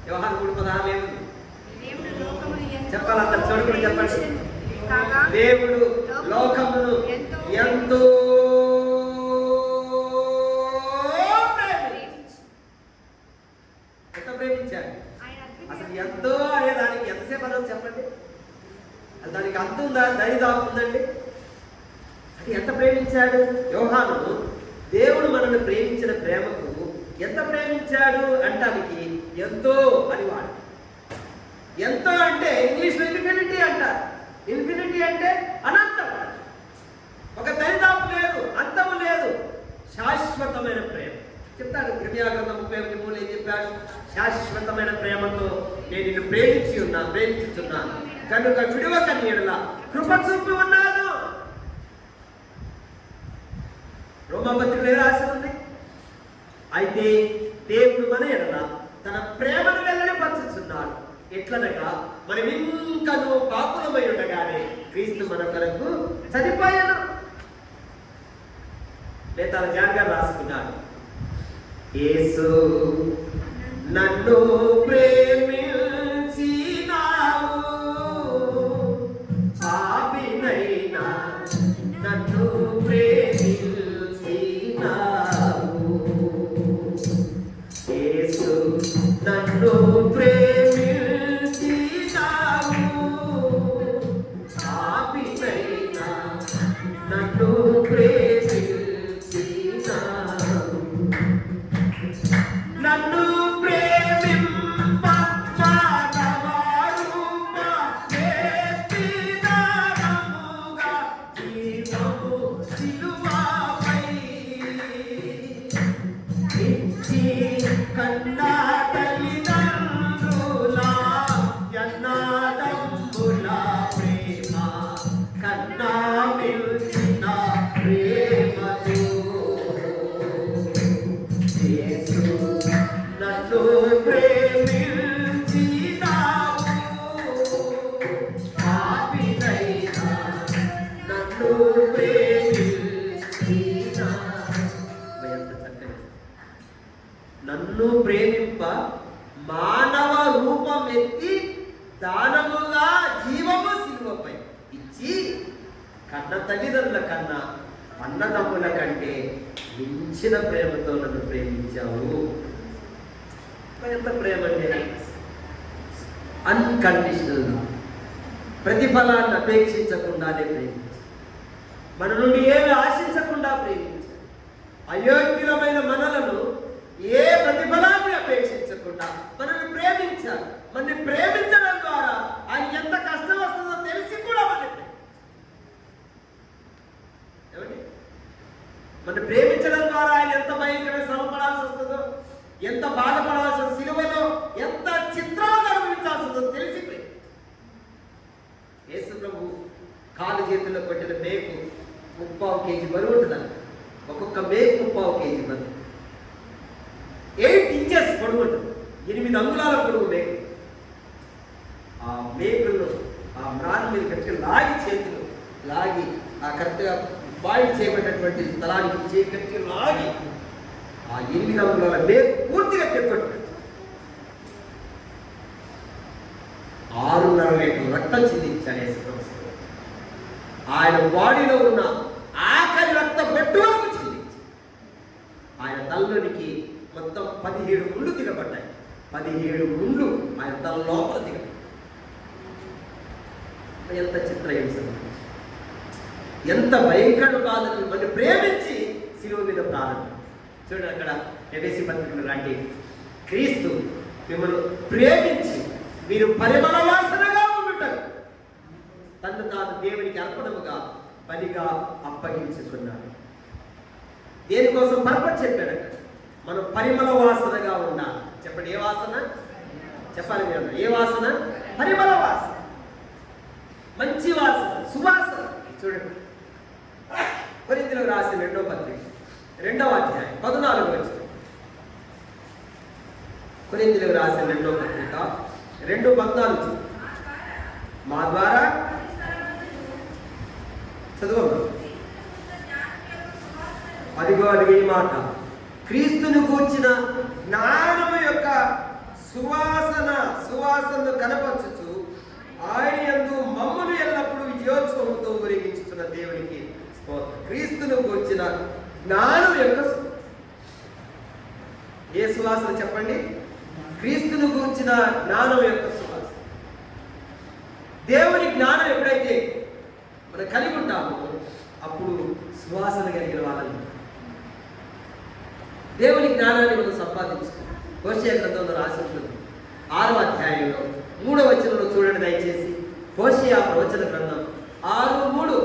యోహాను 3:16 ఏముంది చెప్పాలంట? చూడకుండా చెప్పండి. దేవుడు లోకమును ఎంతో ప్రేమించాడు. అసలు ఎంతో అనే దానికి ఎంతసేపు అన్నది చెప్పండి? దానికి అంత ఉందా? దరిదాపు ఉందండి? అది ఎంత ప్రేమించాడు యోహాను. దేవుడు మనల్ని ప్రేమించిన ప్రేమకు ఎంత ప్రేమించాడు అంటానికి ఎంతో అని వాడు. ఎంతో అంటే ఇంగ్లీష్లో ఇన్ఫినిటీ అంటారు. ఇన్ఫినిటీ అంటే అనంతం. ఒక దరిదాపు లేదు, అంతము లేదు, శాశ్వతమైన ప్రేమ చెప్తాడు. ఇర్మియా గ్రంథం 31:3 ఏం చెప్పాడు? శాశ్వతమైన ప్రేమతో నేను నిన్ను ప్రేమించుచున్నాను కనుక విడువక నీడలా కృప చూపి ఉన్నాను. రోమాపత్రికలో రాసి ఉంది. అయితే దేవుడు మన ఎడల తన ప్రేమను వెల్లడిపరుచుచున్నాడు. ఎట్లనగా మనం ఇంకనూ పాపులమై ఉండగానే క్రీస్తు మన కొరకు చనిపోయాను. నేతాల జాన్ గారు రాసుకున్నాడు, యేసు నన్ను ప్రేమించినావు, పాపినైనా నన్ను ప్రేమించినావు. యేసు నన్ను ప్రేమించినావు, పాపినైనా నన్ను ప్రేమించినావు. నన్ను ప్రేమింప మానవారూప వేపినారముగా జీవము సిలువపై ఇచ్చి కన్నా తల్లిదండ్రుల యన్నాదమ్ముల ప్రేమ కన్నా మిల్చిన ప్రేమతో యేసు నన్ను ప్రేమించినావు, పాపినైనా నన్ను ప్రేమించినావు. ఎంత చక్కని! నన్ను ప్రేమింప మానవ రూపం ఎత్తి దానముగా జీవము సిలువపై ఇచ్చి కన్న తల్లిదండ్రుల కన్నా అన్నదమ్ముల కంటే మించిన ప్రేమతో నన్ను ప్రేమించావు. ఎంత ప్రేమ అంటే అన్కండిషనల్, ప్రతిఫలాన్ని అపేక్షించకుండానే ప్రేమించాడు. మన నుండి ఏమి ఆశించకుండా ప్రేమించాడు. అయోగ్యులమైన మనలను ఏ ప్రతిఫలాన్ని అపేక్షించకుండా మనల్ని ప్రేమించారు. మనల్ని ప్రేమించడం ద్వారా ఆయన ఎంత కష్టం వస్తుందో తెలిసి కూడా మన ప్రేమించడం ద్వారా ఆయన ఎంత భయంకరమైన శ్రమపడాల్సి వస్తుందో, ఎంత బాధపడాల్సి వస్తుంది, సిలువలో ఎంత చిత్రాలు అనుభవించాల్సి వస్తుందో తెలిసి యేసు ప్రభు కాలు చేతుల్లో కొట్టిన మేకు 3/4 కేజీ బరువు ఉంటుందండి. ఒక్కొక్క మేకు 3/4 కేజీ బరువు. 8 అంగుళాల పొడవు మేకు. ఆ మేకులను ఆ మ్రాన్ మీద గట్టిగా లాగి, చేతులు లాగి, ఆ కరెక్ట్గా బాయిల్ చేయబడినటువంటి స్థలానికి గట్టిగా లాగి ఆ 8 అంగుళాల మేకు పూర్తిగా తెప్పట్టు 6.5 లీటర్ల రక్తం చిందించాడు యేసుక్రీస్తు. ఆయన బాడీలో ఉన్న ఆఖరి రక్త బొట్టు వరకు చిందించి ఆయన తలలోనికి మొత్తం 17 ముళ్ళు దిగబడ్డాయి. 17 ముళ్ళు ఆయన తల లోపల దిగబడ్డాయి. ఎంత చిత్రహింస, ఎంత భయంకర బాధలు మన ప్రేమించి శిలువ మీద ప్రారంభం. చూడండి అక్కడ ఎఫెసీ పత్రికలో లాంటి క్రీస్తు మిమ్మల్ని ప్రేమించి మీరు పరిమళ వాసనగా ఉండుటకు తను తాను దేవునికి అర్పణముగా బలిగా అప్పగించుకున్నాడు. దేనికోసం పర్పస్ చెప్పాడట, మనం పరిమళ వాసనగా ఉండాలి. చెప్పండి, ఏ వాసన చెప్పాలి మీరు? ఏ వాసన? పరిమళ వాసన, మంచి వాసన, సువాసన. చూడండి కొరింథీయులకు రాసిన 2వ పత్రిక 2వ అధ్యాయం 14వ వచనం. కొరింథీయులకు రాసిన 2వ పత్రిక 2:14. మా ద్వారా చదువు. అదిగో ఈ మాట, క్రీస్తును గూర్చిన జ్ఞానము యొక్క సువాసనను కనపరచుచు ఆయన యందు మమ్మును ఎల్లప్పుడూ విజయోత్సవంతో ఊరేగించుతున్న దేవునికి స్తోత్రం. క్రీస్తును గూర్చిన జ్ఞానం యొక్క ఏ సువాసన చెప్పండి? క్రీస్తును గూర్చిన జ్ఞానం యొక్క సువాసన. దేవుని జ్ఞానం ఎప్పుడైతే మనం కలిగి ఉంటామో అప్పుడు సువాసన కలిగిన వాళ్ళని, దేవుని జ్ఞానాన్ని మనం సంపాదించుకుంటాం. హోషేయ గ్రంథంలో రాసి ఉంటుంది 6వ అధ్యాయంలో 3వ వచనంలో చూడండి దయచేసి. హోషేయ ప్రవచన గ్రంథం 6:3.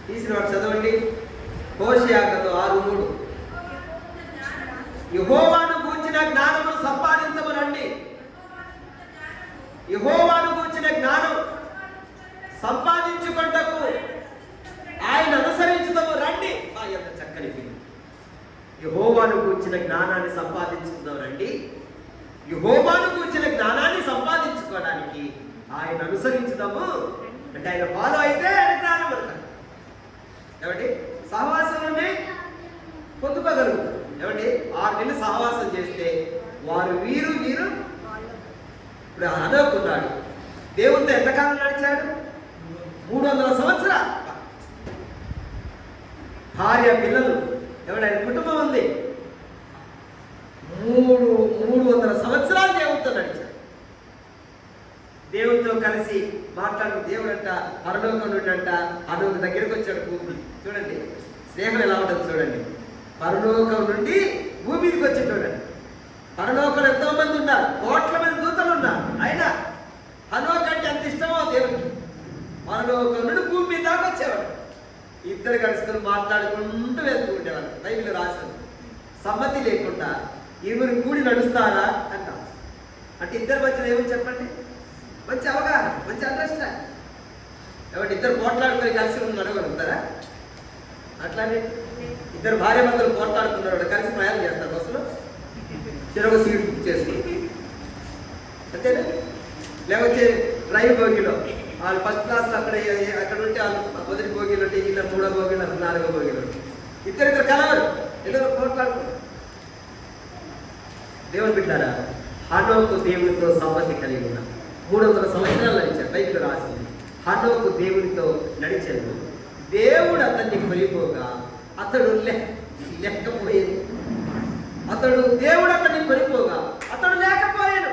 తీసిన వాడు చదవండి. హోషేయ గ్రంథం 6:3. యెహోవాను గూర్చిన జ్ఞానమును సంపాదించమనండి. యెహోవాను గూర్చిన జ్ఞానం సంపాదించుకొనుటకు ఆయన అనుసరించుదాము రండి. ఎంత చక్కని పిలుపు. యెహోవాను గూర్చిన జ్ఞానాన్ని సంపాదించుకుందాం రండి. యెహోవాను గూర్చిన జ్ఞానాన్ని సంపాదించుకోవడానికి ఆయన అనుసరించుదాము అంటే ఆయన ఫాలో అయితే ఆయన జ్ఞానం అంటారు. ఏమండి, సహవాసంలోనే పొందుకోగలుగుతారు. ఏమండి, 6 నెలలు సహవాసం చేస్తే వారు వీరు ఇప్పుడు అనుకున్నాడు. దేవునితో ఎంతకాలం నడిచాడు? 300 సంవత్సరాలు. భార్య, పిల్లలు, ఎవరైనా కుటుంబం ఉంది. 300 సంవత్సరాలు దేవునితో నడిచాడు. దేవునితో కలిసి మాట్లాడుతూ దేవుడు అంట పరలోకం నుండి అంట అదొక దగ్గరికి వచ్చాడు భూమి. చూడండి స్నేహం ఎలా ఉంటుంది చూడండి. పరలోకం నుండి భూమి మీదకి వచ్చి చూడండి. పరలోకంలో ఎంతో మంది ఉన్నారు, కోట్ల మంది దూతలు ఉన్నారు. అయినా పరలోకం అంటే అంత ఇష్టమో దేవుడికి. పరలోకం నుండి భూమి మీద దాకా వచ్చేవాడు. ఇద్దరు కలుసుకొని మాట్లాడుకుంటూ వెళ్తూ ఉండేవాళ్ళు. బైబిల్ రాశారు, సమ్మతి లేకుండా ఇరువురు కూడి నడుస్తారా అంట. అంటే ఇద్దరు మధ్యలో ఏమని చెప్పండి? మంచి అవగాహన, మంచి అండర్స్టాండ్. కాబట్టి ఇద్దరు పోట్లాడుకొని కలిసి నడవగలుగుతారా? అట్లానే ఇద్దరు భార్య భర్తలు పోట్లాడుతున్నారు, కలిసి ప్రయాణం చేస్తారు బస్సులో, చిరొక సీట్ బుక్ చేసుకుంటారు అంతేనా? లేకపోతే రైలు బోగిలో వాళ్ళు ఫస్ట్ క్లాస్లో అక్కడ ఉంటే వాళ్ళు మొదటి బోగిలో ఉంటే ఇలా 3వ బోగిలో 4వ బోగిలో ఇద్దరు కలవరు, ఇద్దరు పోట్లాడుకుంటారు. దేవుని బిడ్డారా, హనోకు దేవునితో సంబంధి కలిగి ఉన్నా 300 సంవత్సరాలు నడిచాడు. బైబిల్ రాసింది హనోకు దేవునితో నడిచాడు. దేవుడు అతన్ని కొలిపోగా అతడు లేకపోయాడు. దేవుడు అతన్ని కొలిపోగా అతడు లేకపోయాడు.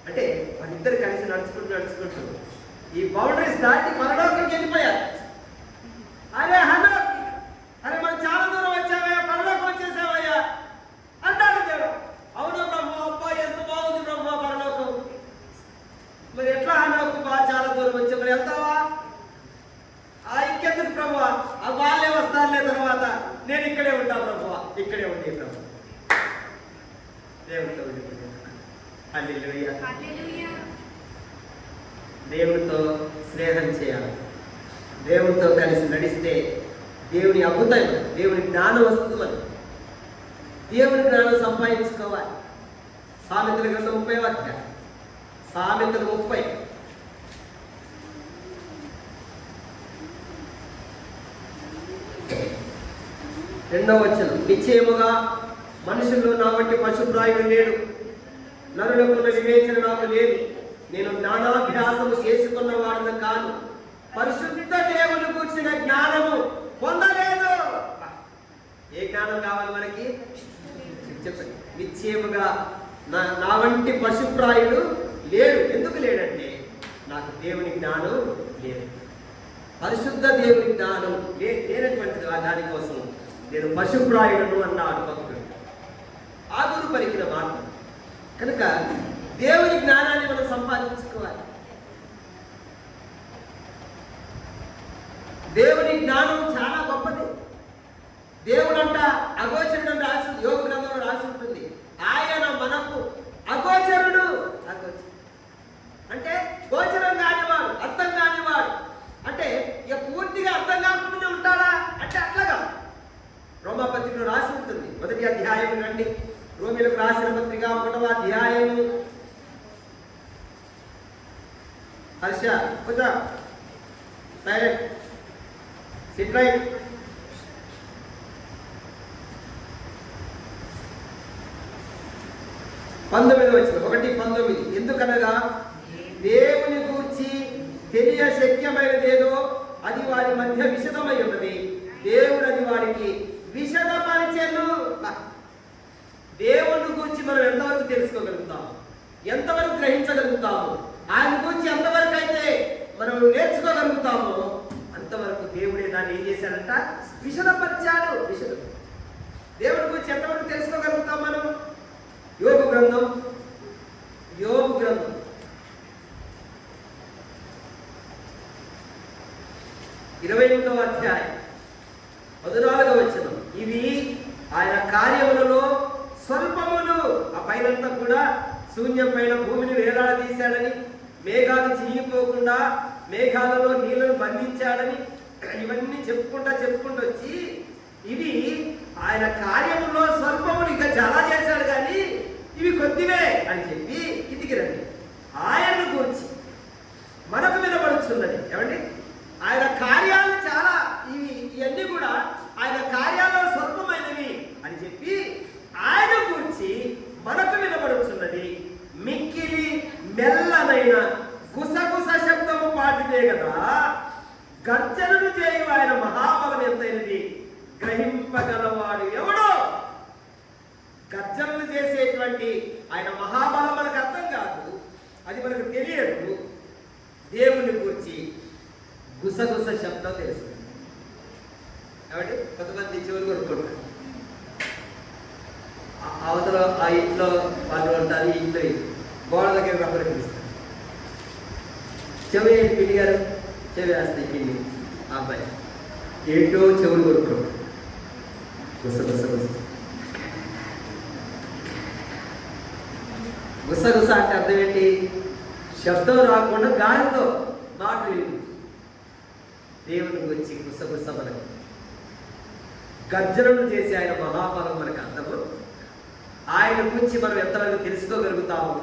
అంటే వాళ్ళిద్దరు కలిసి నడుచుకుంటూ ఈ బౌండరీస్ దాటి పరలోకంకి వెళ్ళిపోయారు. అరే హనోక్, అరే మనం చాలా దూరం వచ్చావయ్యా, పరలోకం వచ్చేసావయ్యా అంటాడు దేవుడు. అవును బ్రహ్మ, అబ్బాయి ఎంత బాగుంది బ్రహ్మ పరలోకం. మరి ఎట్లా హనోకు చాలా దూరం వచ్చా, మరి వెళ్తావా? ఇంకెందుకు ప్రభు, వాళ్ళే వస్తారులే తర్వాత, నేను ఇక్కడే ఉంటా ప్రభు, ఇక్కడే ఉండే ప్రభు. దేవుడితో హల్లెలూయా. దేవుడితో స్నేహం చేయాలి. దేవుడితో కలిసి నడిస్తే దేవుని అద్భుతం, దేవుని జ్ఞానం వస్తుంది మనకు. దేవుని జ్ఞానం సంపాదించుకోవాలి. సామెతల గ్రంథం 30వ అధ్యాయం, సామెతలు 30. రెండవ వచనం, నిశ్చయముగా మనుషుల్లో నా వంటి పశుప్రాయుడు లేడు, నరులకున్న వివేచన నాకు లేదు. నేను జ్ఞానాభ్యాసము చేసుకున్న వాడను కాను, పరిశుద్ధ దేవుని కూర్చిన జ్ఞానము పొందలేదు. ఏ జ్ఞానం కావాలి మనకి? చెప్పండి. నిశ్చయముగా నా వంటి పశుప్రాయుడు లేడు. ఎందుకు లేడంటే నాకు దేవుని జ్ఞానం లేదు. పరిశుద్ధ దేవుని జ్ఞానం లేనటువంటిది. దానికోసం నేను పశుప్రాయుడును అన్నాడు భక్తుడు. ఆగురు పలికిన మాట. కనుక దేవుని జ్ఞానాన్ని మనం సంపాదించుకోవాలి. దేవుని జ్ఞానం చాలా గొప్పది. దేవుడంట అగోచరుడు రాసి, యోగ గ్రంథంలో రాసి ఉంటుంది. ఆయన మనకు అగోచరుడు. అంటే గోచరం కానివాడు, అర్థం కానివాడు. అంటే ఇక పూర్తిగా అర్థం కాకుండా ఉంటాడా అంటే అట్లాగా. రోమాపత్రికలో రాసి ఉంటుంది. 1వ అధ్యాయం రండి. రోమిలకు రాసిన పత్రిక 1వ అధ్యాయము. హర్ష కొంచెం సైలెంట్, సిట్ రైట్. 19వ వచనం, 1:19. ఎందుకనగా దేవుని గూర్చి తెలియ శక్యమైనదేదో అది వారి మధ్య విషదమై ఉన్నది, దేవుడు అది వారికి విషదపరిచెను. దేవుని గురించి మనం ఎంతవరకు తెలుసుకోగలుగుతాము, ఎంతవరకు గ్రహించగలుగుతాము, ఆయన గురించి ఎంతవరకు అయితే మనం నేర్చుకోగలుగుతామో అంతవరకు దేవుడే దాన్ని ఏం చేశాడంట? విషదపరిచాడు. దేవుని గురించి ఎంతవరకు తెలుసుకోగలుగుతాం మనం? యోబు గ్రంథం 28వ అధ్యాయం 14వ వచనం. ఇవి ఆయన కార్యములలో స్వల్పములు. ఆ పైనంతా కూడా శూన్యం పైన భూమిని వేలాడదీశాడని, మేఘాలు చిరిగిపోకుండా మేఘాలలో నీళ్లను బంధించాడని, ఇవన్నీ చెప్పుకుంటూ వచ్చి ఇవి ఆయన కార్యములో స్వల్పములు, ఇంకా చాలా చేశాడు కానీ ఇవి కొద్దివే అని చెప్పి ఇంటికి రండి. ఆయన గురించి మనకు వినబడుతున్నది ఏమండి? ఆయన కార్యాలు చాలా, ఇవన్నీ కూడా ఆయన కార్యాలు స్వల్పమైనవి అని చెప్పి ఆయన గురించి మనకు వినబడుతున్నది. మిక్కిలి మెల్లనైన గుసగుస శబ్దము పాటిదే కదా, గర్జనను చేయు ఆయన మహాబలం ఎంతైనది, గ్రహింపగలవాడు ఎవడో? గర్జనలు చేసేటువంటి ఆయన మహాబలం మనకు అర్థం కాదు, అది మనకు తెలియదు. దేవుని గురించి గుసగుస శబ్దం తెలుస్తుంది. కాబట్టి కొంతమంది చెవులు కొనుక్కుంటారు. అవతల ఆ ఇంట్లో వాళ్ళు ఉంటారు, ఈ ఇంట్లో గోడ దగ్గర రబ్బరు పిలుస్తారు. చెవి పిండి గారు చెవి వేస్తాయి పిండి. ఆ అబ్బాయి ఏంటో చెవులు కొనుక్కుంటారు. గుసగుస అంటే అర్థం ఏంటి? శబ్దం రాకుండా గాలితో మాటలు. దేవుని గురించి గుసగుస మనకు, గర్జనలు చేసి ఆయన మహాబలం మనకు అర్థము. ఆయన గురించి మనం ఎంతవరకు తెలుసుకోగలుగుతాము,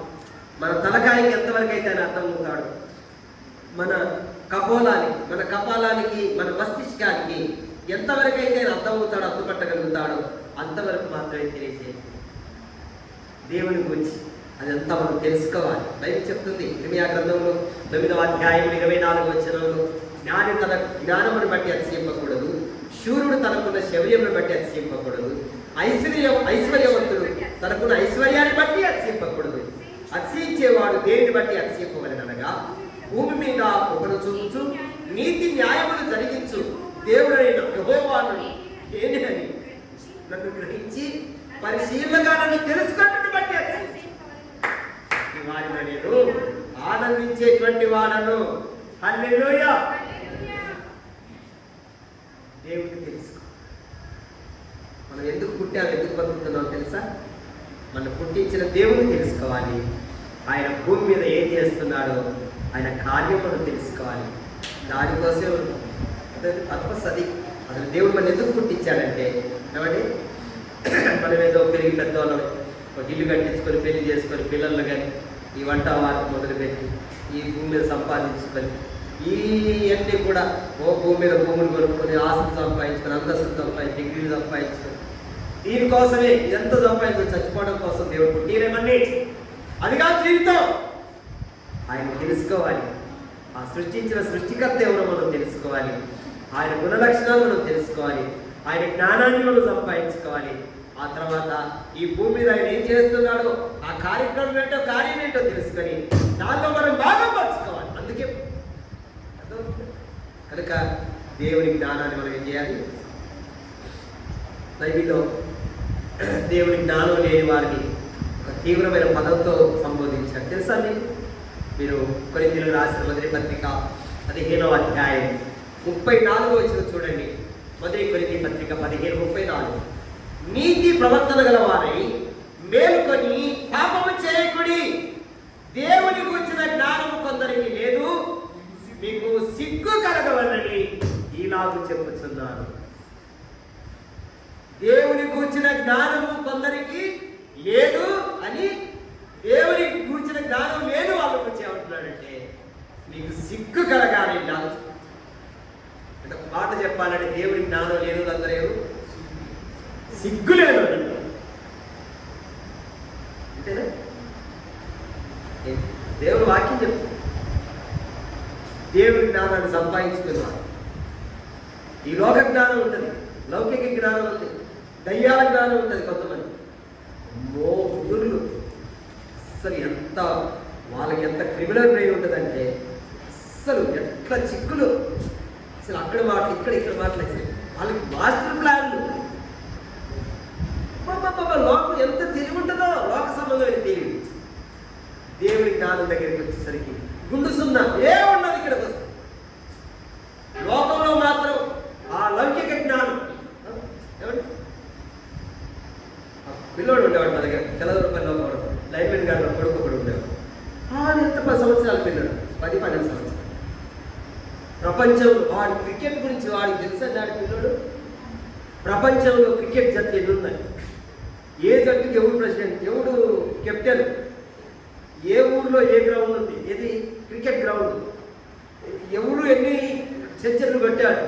మన తలకాయకి ఎంతవరకు అయితే ఆయన అర్థమవుతాడు, మన కపాలానికి మన మస్తిష్కానికి ఎంతవరకు అయితే ఆయన అర్థమవుతాడో, అర్థపట్టగలుగుతాడో అంతవరకు మాత్రమే తెలియజేయాలి దేవుని గురించి. అదంతా మనం తెలుసుకోవాలి. బైబిల్ చెప్తుంది ఇర్మియా గ్రంథంలో 9వ అధ్యాయం 24వ వచనంలో, జ్ఞాని తన జ్ఞానమును బట్టి అతిశయింపకూడదు, శూరుడు తనకున్న శౌర్యమును బట్టి అతిశయింపకూడదు, ఐశ్వర్యవంతుడు తనకున్న ఐశ్వర్యాన్ని బట్టి అతిశయింపకూడదు. అతిశయించేవాడు దేనిని బట్టి అతిశయింపవలెనగా, భూమి మీద ఒకడు చూపుచు నీతి న్యాయములు జరిగించు దేవుడైన యెహోవాను ఏనిదని నన్ను గ్రహించి పరిశీలనగా నన్ను తెలుసుకున్నట్టు బట్టి వారిని నేను ఆనందించేటువంటి వాడను. హల్లెలూయా. దేవుడికి తెలుసు మనం ఎందుకు పుట్టాం, ఎందుకు బతుకుతున్నాం తెలుసా? మనం పుట్టించిన దేవుని తెలుసుకోవాలి. ఆయన భూమి మీద ఏం చేస్తున్నాడో ఆయన కార్యములను తెలుసుకోవాలి. దానికోసం పర్పస్ అది. అసలు దేవుడు మనం ఎందుకు పుట్టించాడంటే ఏమండి, మనం ఏదో పెరిగి పెద్దవాళ్ళం ఒక ఇల్లు కట్టించుకొని పెళ్లి చేసుకొని పిల్లలు కానీ ఈ వంట వారికి మొదలుపెట్టి ఈ భూమి మీద సంపాదించుకొని ఇవన్నీ కూడా భూమి మీద భూములు కొనుక్కొని ఆస్తులు సంపాదించుకొని అంతస్తులు సంపాదించి డిగ్రీలు సంపాదించుకొని దీనికోసమే ఎంత సంపాదించుకొని చచ్చిపోవడం కోసం దేవుడు పుట్టిరేమని అది కాదు జీవితం. ఆయన తెలుసుకోవాలి, ఆ సృష్టించిన సృష్టికర్త ఎవరో మనం తెలుసుకోవాలి, ఆయన గుణలక్షణాలు మనం తెలుసుకోవాలి, ఆయన జ్ఞానాన్ని మనం సంపాదించుకోవాలి. ఆ తర్వాత ఈ భూమి మీద ఆయన ఏం చేస్తున్నాడో ఆ కార్యక్రమం ఏంటో కార్యం ఏంటో తెలుసుకొని దాంట్లో మనం బాగా పరుచుకోవాలి. అందుకే కనుక దేవుని జ్ఞానాన్ని మనం ఏం చేయాలి? బైబిల్లో దేవుని జ్ఞానం లేని వారిని ఒక తీవ్రమైన పదంతో సంబోధించారు తెలుసా మీకు? మీరు కొరింథీయులకు రాసిన మొదటి పత్రిక 15వ అధ్యాయం 34వ వచనం చూడండి. మొదటి కొరింథీ పత్రిక 15:34. నీతి ప్రవర్తన గల వారై మేలుకొని పాపము చేయకుడి, దేవుని గురించిన జ్ఞానము కొందరికి లేదు, మీకు సిగ్గు కలగవలని ఈలాగు చెప్పుచున్నాను. దేవుని గూర్చిన జ్ఞానము కొందరికి లేదు అని, దేవుని గూర్చిన జ్ఞానం లేని వాళ్ళ గురించి ఏమంటున్నాడంటే మీకు సిగ్గు కలగాలి. అంటే ఒక మాట చెప్పాలంటే దేవుని జ్ఞానం లేదు అందరూ సిగ్గు లేదు అంతేనా? దేవుని వాక్యం చెప్తుంది దేవుని జ్ఞానాన్ని సంపాదించుకున్నారు. ఈ లోక జ్ఞానం ఉంటుంది, లౌకిక జ్ఞానం ఉంది, దయ్యాల జ్ఞానం ఉంటుంది. కొంతమంది బుద్ధులు అసలు ఎంత వాళ్ళకి ఎంత క్రిమినల్ బ్రెయిన్ ఉంటుందంటే అసలు ఎట్లా చిక్కులు, అసలు అక్కడ మాటలు ఇక్కడ మాటలు, వాళ్ళకి మాస్టర్ ప్లాన్లు. లోకం ఎంత తెలివి ఉంటుందో, లోక సంబంధమైన తెలివి. దేవుడి జ్ఞానం దగ్గరికి వచ్చేసరికి గుండు సున్నా ఏమున్నది ఇక్కడ లోకంలో మాత్రం ఆ లౌకిక జ్ఞానం. ఏమండి పిల్లోడు ఉండేవాడు మా దగ్గర, తెల్లదూరుపల్లిలో లైబ్రరీ గారిలో కొడుకు ఉండేవాడు. ఎంత 10 సంవత్సరాల పిల్లడు, 10-12 సంవత్సరాలు. ప్రపంచంలో వాడి క్రికెట్ గురించి వాడికి తెలుసా? నాడు పిల్లోడు ప్రపంచంలో క్రికెట్ జట్లు ఎన్ని ఉన్నాయి, ఏ జట్టుకి ఎవడు ప్రెసిడెంట్, ఎవడు కెప్టెన్, ఏ ఊర్లో ఏ గ్రౌండ్ ఉంది, ఏది క్రికెట్ గ్రౌండ్, ఎవడు ఎన్ని సెంచరీలు పెట్టాడు,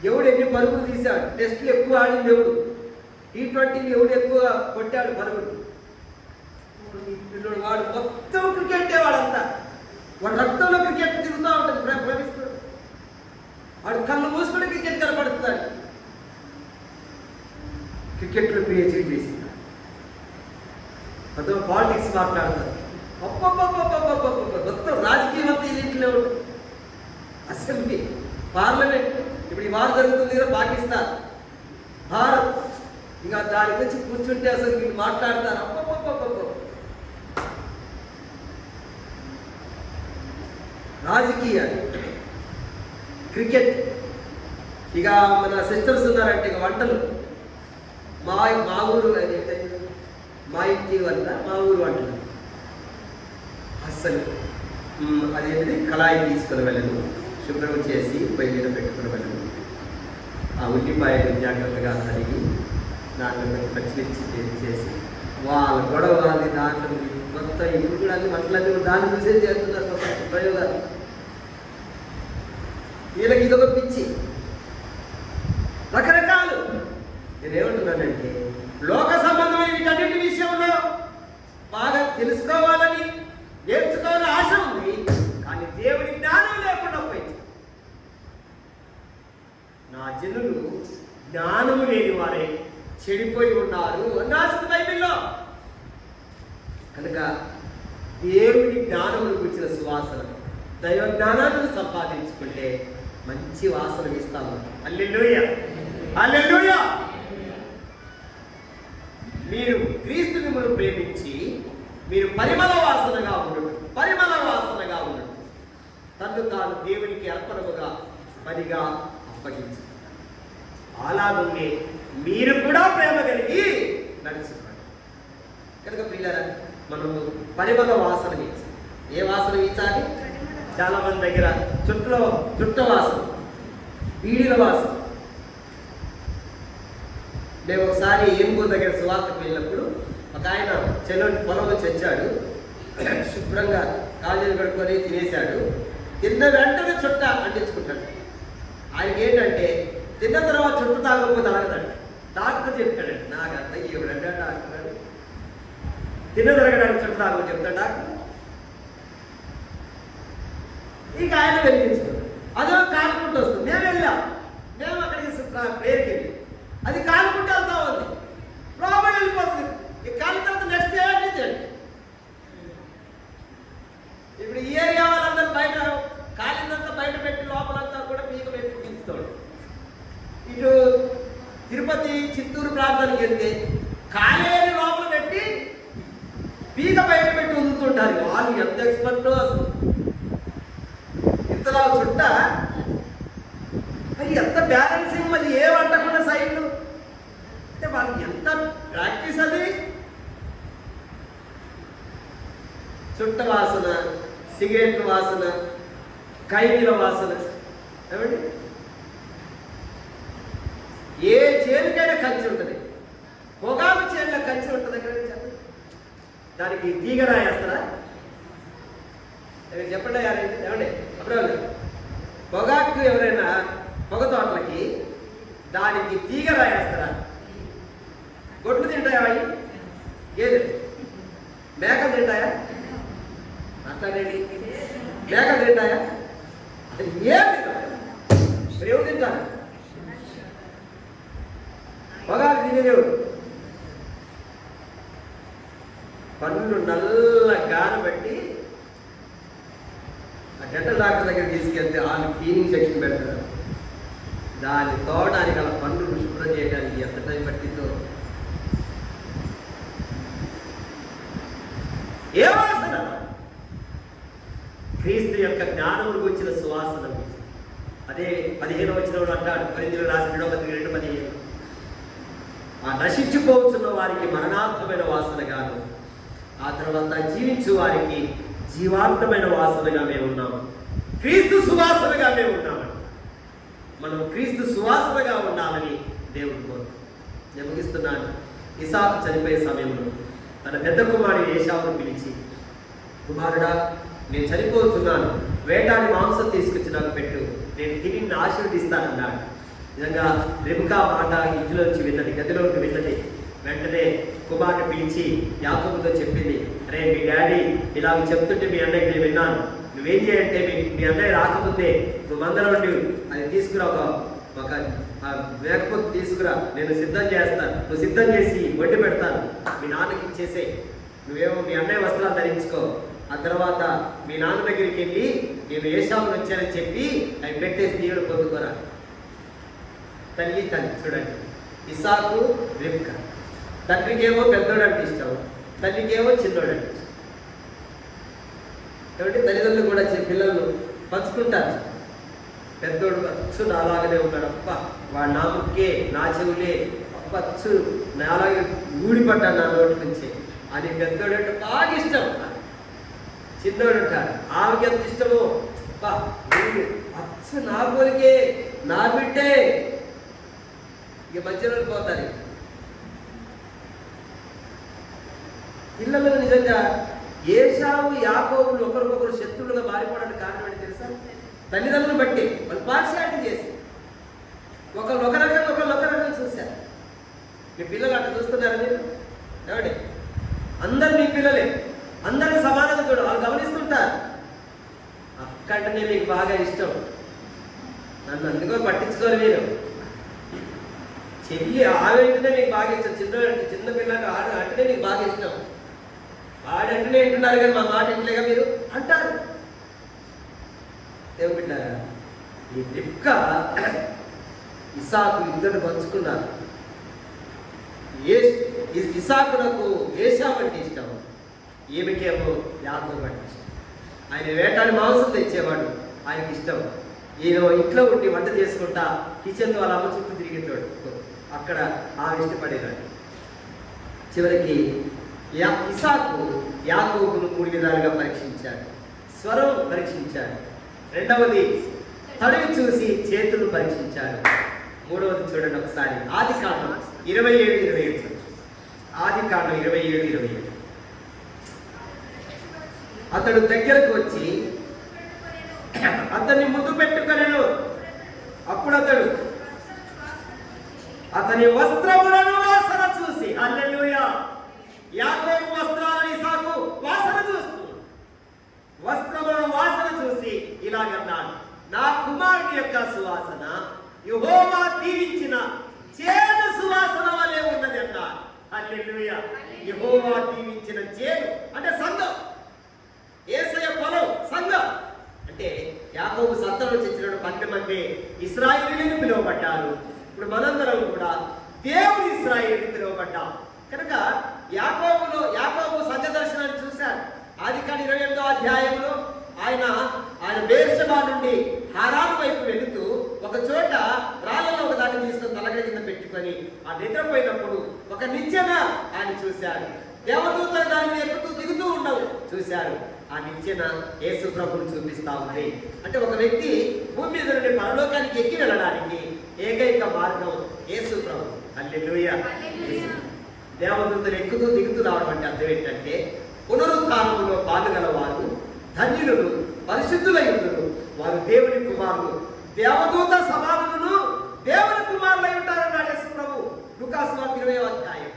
ఎవడు ఎన్ని పరుగులు తీశాడు, టెస్టులు ఎక్కువ ఆడింది ఎవడు, T20 ఎవడు ఎక్కువ కొట్టాడు పరుగులు. పిల్లడు వాడు మొత్తం క్రికెటే, వాడంతా వాడు రక్తంలో క్రికెట్ తిరుగుతూ ఉంటుంది, ప్రవేశిస్తాడు. వాడు కళ్ళు మూసుకొని క్రికెట్ కనపడుతున్నాడు. క్రికెట్లో పిహెచ్డీ చేసింది, మొత్తం పాలిటిక్స్ మాట్లాడతారు. మొత్తం రాజకీయం అంతా దీంట్లో అసెంబ్లీ, పార్లమెంట్. ఇప్పుడు ఈ వారు జరుగుతుంది కదా పాకిస్తాన్, భారత్, ఇంకా దాని గురించి కూర్చుంటే అసలు వీళ్ళు మాట్లాడతారు. రాజకీయాలు, క్రికెట్. ఇక మన సిస్టర్స్ ఉన్నారంటే ఇక వంటలు, మా ఊరు మా ఇంటి వల్ల మా ఊరు వంటలు. అస్సలు అదేంటిది కళాయి తీసుకుని వెళ్ళను, శుభ్రం చేసి పొయ్యి మీద పెట్టుకుని వెళ్ళను. ఆ ఉల్లిపాయలు జాగ్రత్తగా తరిగి దాంట్లో పచ్చిమిర్చి చేసి వాళ్ళ గొడవ వాళ్ళది దాంట్లో మొత్తం ఇప్పుడు కూడా అన్ని వంటలన్నీ దాన్ని చూసే చేస్తున్నారు కొత్త ప్రయోగాలు. వీళ్ళకి ఇదొక పిచ్చి, రకరకాలు. నేనేమంటున్నానంటే లోక సంబంధమైన వీటన్నిటి విషయంలో బాగా తెలుసుకోవాలని నేర్చుకోవాలని ఆశ ఉంది, కానీ దేవుని జ్ఞానం లేకుండా పోయింది. నా జనులు జ్ఞానము లేని వారే చెడిపోయి ఉన్నారు అని రాసింది బైబిల్లో. కనుక దేవుని జ్ఞానమును గురించిన సువాసన, దైవ జ్ఞానాన్ని సంపాదించుకుంటే మంచి వాసన ఇస్తాము. హల్లెలూయా, హల్లెలూయా. మీరు క్రీస్తు మిమ్మల్ని ప్రేమించి మీరు పరిమళ వాసనగా ఉండడు, పరిమళ వాసనగా ఉండడు, తను తాను దేవునికి అర్పణముగా పనిగా అప్పగించారు. అలాగే మీరు కూడా ప్రేమ కలిగి నడుచుకోండి. కనుక ప్రియులారా, మనము పరిమళ వాసన వీచాలి. ఏ వాసన వీచాలి? చాలా మంది దగ్గర చుట్ట వాసన, బీడీల వాసన, మేము ఒకసారి ఏనుగు దగ్గర సువార్తకు వెళ్ళినప్పుడు ఒక ఆయన చెల్లెంటి పొలం వచ్చి వచ్చాడు. శుభ్రంగా కాలేజీలు కడుక్కొని తినేశాడు. తిన్న వెంటనే చుట్ట అంటించుకుంటాడు. ఆయనకి ఏంటంటే తిన్న తర్వాత చుట్టు తాగకపోతే అడగదంట. డాక్టర్ చెప్పాడండి, నాకు అర్థం ఎవడంటే డాక్టర్ తిన్న తిరగడానికి చుట్టు తాగమని చెప్తాడు డాక్టర్. ఇక ఆయన వెలిగించుకున్నాడు. అదో కాలుకుంటూ వస్తుంది. మేము వెళ్ళాం, మేము అక్కడికి ప్రేయర్కి వెళ్ళి అది కాలుకుంటూ వెళ్తా ఉంది. లోపల వెళ్ళిపోతుంది. ఈ కాలిన తర్వాత నెక్స్ట్ ఏంటి? ఇప్పుడు ఈ ఏరియా వాళ్ళందరూ బయట కాలిందంతా బయట పెట్టి లోపలంతా కూడా పీక పెట్టి పీకుతాడు. ఇటు తిరుపతి చిత్తూరు ప్రాంతానికి వెళ్తే కాలేని లోపల పెట్టి పీక బయట పెట్టి వదులుతుంటారు. వాళ్ళు ఎంత ఎక్స్పర్ట్ అసలు. ఇంతలా చుట్ట అది ఎంత బ్యాలెన్సింగ్, మరి ఏ వంటకుండా సైడ్లు అంటే వాళ్ళకి ఎంత ప్రాక్టీస్ అది. చుట్ట వాసన, సిగరెట్ల వాసన, ఖైదీల వాసన. ఏమండి, ఏ చేనుకైనా కంచి ఉంటుంది. పొగాకు చేనులో కంచి ఉంటుంది కదా, దానికి తీగ రాయేస్తారా? చెప్పండి ఏమండి, అప్పుడే పొగాకు ఎవరైనా పొగ తోటలకి దానికి తీగ రాయేస్తారా? గొడ్లు తింటాయా? అవి గేదెలు, మేకలు తింటాయా? అట్లాంటి మేకలు తింటాయా? ఏం తింటారు? ఎవరు తింటారు? పొగాకు తినేదేవుడు. పన్ను నల్ల గానబట్టి ఆ డెంటల్ డాక్టర్ దగ్గర తీసుకెళ్తే వాళ్ళు క్లీనింగ్ సెక్షన్ పెడతారు. దాన్ని తోవడానికి అలా పన్నులు శుభ్రం చేయడానికి ఎంత టైం పట్టిందో. ఏ వాసన? క్రీస్తు యొక్క జ్ఞానమును గురించిన సువాసన. అదే 15వ వచనంలో అంటాడు, కొరింథీయులకు రాసిన 2:15. ఆ నశించిపోతున్న వారికి మరణాత్మకమైన వాసనగాను, ఆ తర్వాత జీవించు వారికి జీవాంతమైన వాసనగా మేము ఉన్నాము. క్రీస్తు సువాసనగా మేము ఉన్నామని, మనం క్రీస్తు సువాసనగా ఉండాలని దేవుడు కోరు. నేను ముగిస్తున్నాను. ఇసాకు చనిపోయే సమయంలో తన పెద్ద కుమారుడు ఏశావును పిలిచి, కుమారుడా, నేను చనిపోతున్నాను, వేటాడి మాంసం తీసుకొచ్చి నాకు పెట్టు, నేను తిని ఆశీర్వదిస్తానన్నాడు. నిజంగా రెబెకా మాట ఇంటిలోంచి విన్నది, గదిలోకి విన్నది. వెంటనే కుమారుని పిలిచి యాకోబుతో చెప్పింది, అరే మీ డాడీ ఇలా చెప్తుంటే మీ అన్నయ్యకి నేను విన్నాను, నువ్వేం చేయంటే మీ అన్నయ్య రాకముందే నువ్వు మందరం అది తీసుకురా, ఒక వేకపోతే తీసుకురా, నేను సిద్ధం చేస్తాను, నువ్వు సిద్ధం చేసి వడ్డీ పెడతాను, మీ నాన్నకి ఇచ్చేసే, నువ్వేమో మీ అన్నయ్య వస్త్రాలు ధరించుకో, ఆ తర్వాత మీ నాన్న దగ్గరికి వెళ్ళి నేను ఏశావును వచ్చానని చెప్పి అవి పెట్టేసి దేవుడు పొందుకోరా. తల్లి చూడండి, ఇసాకు రెబెకా. తండ్రికేమో పెద్దోడు అంటే ఇష్టం, తల్లికేమో చిన్నోడు అంటే ఇష్టం. కాబట్టి తల్లిదండ్రులు కూడా పిల్లలు పంచుకుంటారు. పెద్దోడు పచ్చు నాలాగనే ఉన్నాడు, అప్ప వాడు నా ముక్కే నా చెవులే, పచ్చు నాలాగే ఊడిపడ్డాడు నా నోటి నుంచి అని పెద్దోడు అంటే బాగా ఇష్టం. చిన్నోడు అంటారు, ఆమెకి ఎంత ఇష్టమో, అచ్చు నా కోరికే, నా బిడ్డే. ఇక మధ్యలో పోతారు పిల్లలు. నిజంగా ఏశావు యాకోబులు ఒకరికొకరు శత్రువులుగా మారిపోవడానికి కారణం ఏంటి తెలుసా? తల్లిదండ్రులను బట్టి వాళ్ళు పార్షియాలిటీ చేసి ఒకళ్ళు ఒక రకంగా ఒకళ్ళు ఒక రకంగా చూశారు. మీ పిల్లలు అట్లా చూస్తున్నారు మీరు? ఏమండి, అందరు మీ పిల్లలే, అందరినీ సమానంగా చూడ, వాళ్ళు గమనిస్తుంటారు. అక్కడనే మీకు బాగా ఇష్టం, నన్ను అందుకో పట్టించుకోరు మీరు. చెల్లి ఆడంటేనే మీకు బాగా ఇష్టం, చిన్న పిల్లలు అంటేనే మీకు బాగా ఇష్టం. ఆడంటేనే వింటున్నారు కానీ మా మాట ఇంట్లేగా మీరు అంటారు. ఏమిటారా? ఈ రెబెకా ఇసాకు ఇద్దరు పంచుకున్నారు. ఇసాకునకు ఏశావు అంటే ఇష్టం, ఈమెకేమో యాకోబు అంటే ఇష్టం. ఆయన వేటాడి మాంసం తెచ్చేవాడు, ఆయనకి ఇష్టం. ఈయన ఇంట్లో ఉండి వంట చేసుకుంటా కిచెన్లో వాళ్ళ అమ్మ చుట్టూ తిరిగేవాడు, అక్కడ ఆమె ఇష్టపడేవాడు. చివరికి ఇసాకు యాకోబును 3 విధాలుగా పరీక్షించాడు. స్వరం పరీక్షించాడు, రెండవది తడివి చూసి చేతులు పరీక్షించాడు, మూడవది చూడండి ఒకసారి, ఆదికాండం 27:27. ఆదికాండం 27:27. అతడు దగ్గరకు వచ్చి అతన్ని ముద్దు పెట్టుకొనెను. అప్పుడు అతడు అతని వస్త్రములను వాసన చూసి, హల్లెలూయా, యాకోబు వస్త్రాలను ఇసాకు వాసన చూస్తూ వస్త్రములను వాసన చూసి ఇలాగన్నాడు, నా కుమారుని యొక్క సువాసన యెహోవా దీవించిన చేదు సువాసన వలె ఉన్నది అన్నాడు. హల్లెలూయా. యెహోవా దీవించిన చేదు అంటే సంఘం, యేసయ్య పొలం సంఘం. అంటే యాకోబు సంతానం చెందిన 12 మంది ఇశ్రాయేలీయులు పిలువబడ్డారు. ఇప్పుడు మనందరం కూడా దేవుని ఇశ్రాయేలీయులు పిలువబడ్డాం కనుక యాకోబు సంఘ దర్శనాన్ని చూశాడు. ఆదికాండం 28వ అధ్యాయంలో ఆయన బేర్షెబా నుండి హారాను వైపు వెళుతూ ఒక చోట రాళ్ళలో ఒక దాన్ని తీసుకొని తలగడ కింద పెట్టుకొని ఆ నిద్రపోయినప్పుడు ఒక నిచ్చెన ఆయన చూశాడు. దేవదూత దాన్ని ఎక్కుతూ దిగుతూ ఉండవు చూశారు. ఆ నిచ్చెన యేసు ప్రభువును చూపిస్తా ఉంది. అంటే ఒక వ్యక్తి భూమి మీద నుండి పరలోకానికి ఎక్కి వెళ్ళడానికి ఏకైక మార్గం యేసు ప్రభు. హల్లెలూయా. దేవదూతలు ఎక్కుతూ దిగుతూ రావడం అంటే అర్థం ఏంటంటే పునరుత్థానములో పాల్గొనవారు ధన్యులు, పరిశుద్ధులై ఉండును, వారు దేవుని కుమారులు, దేవదూత సమానులను దేవుని కుమారులై ఉంటారన్నాడు యేసు ప్రభు. లూకాసు వార్త 20వ అధ్యాయం.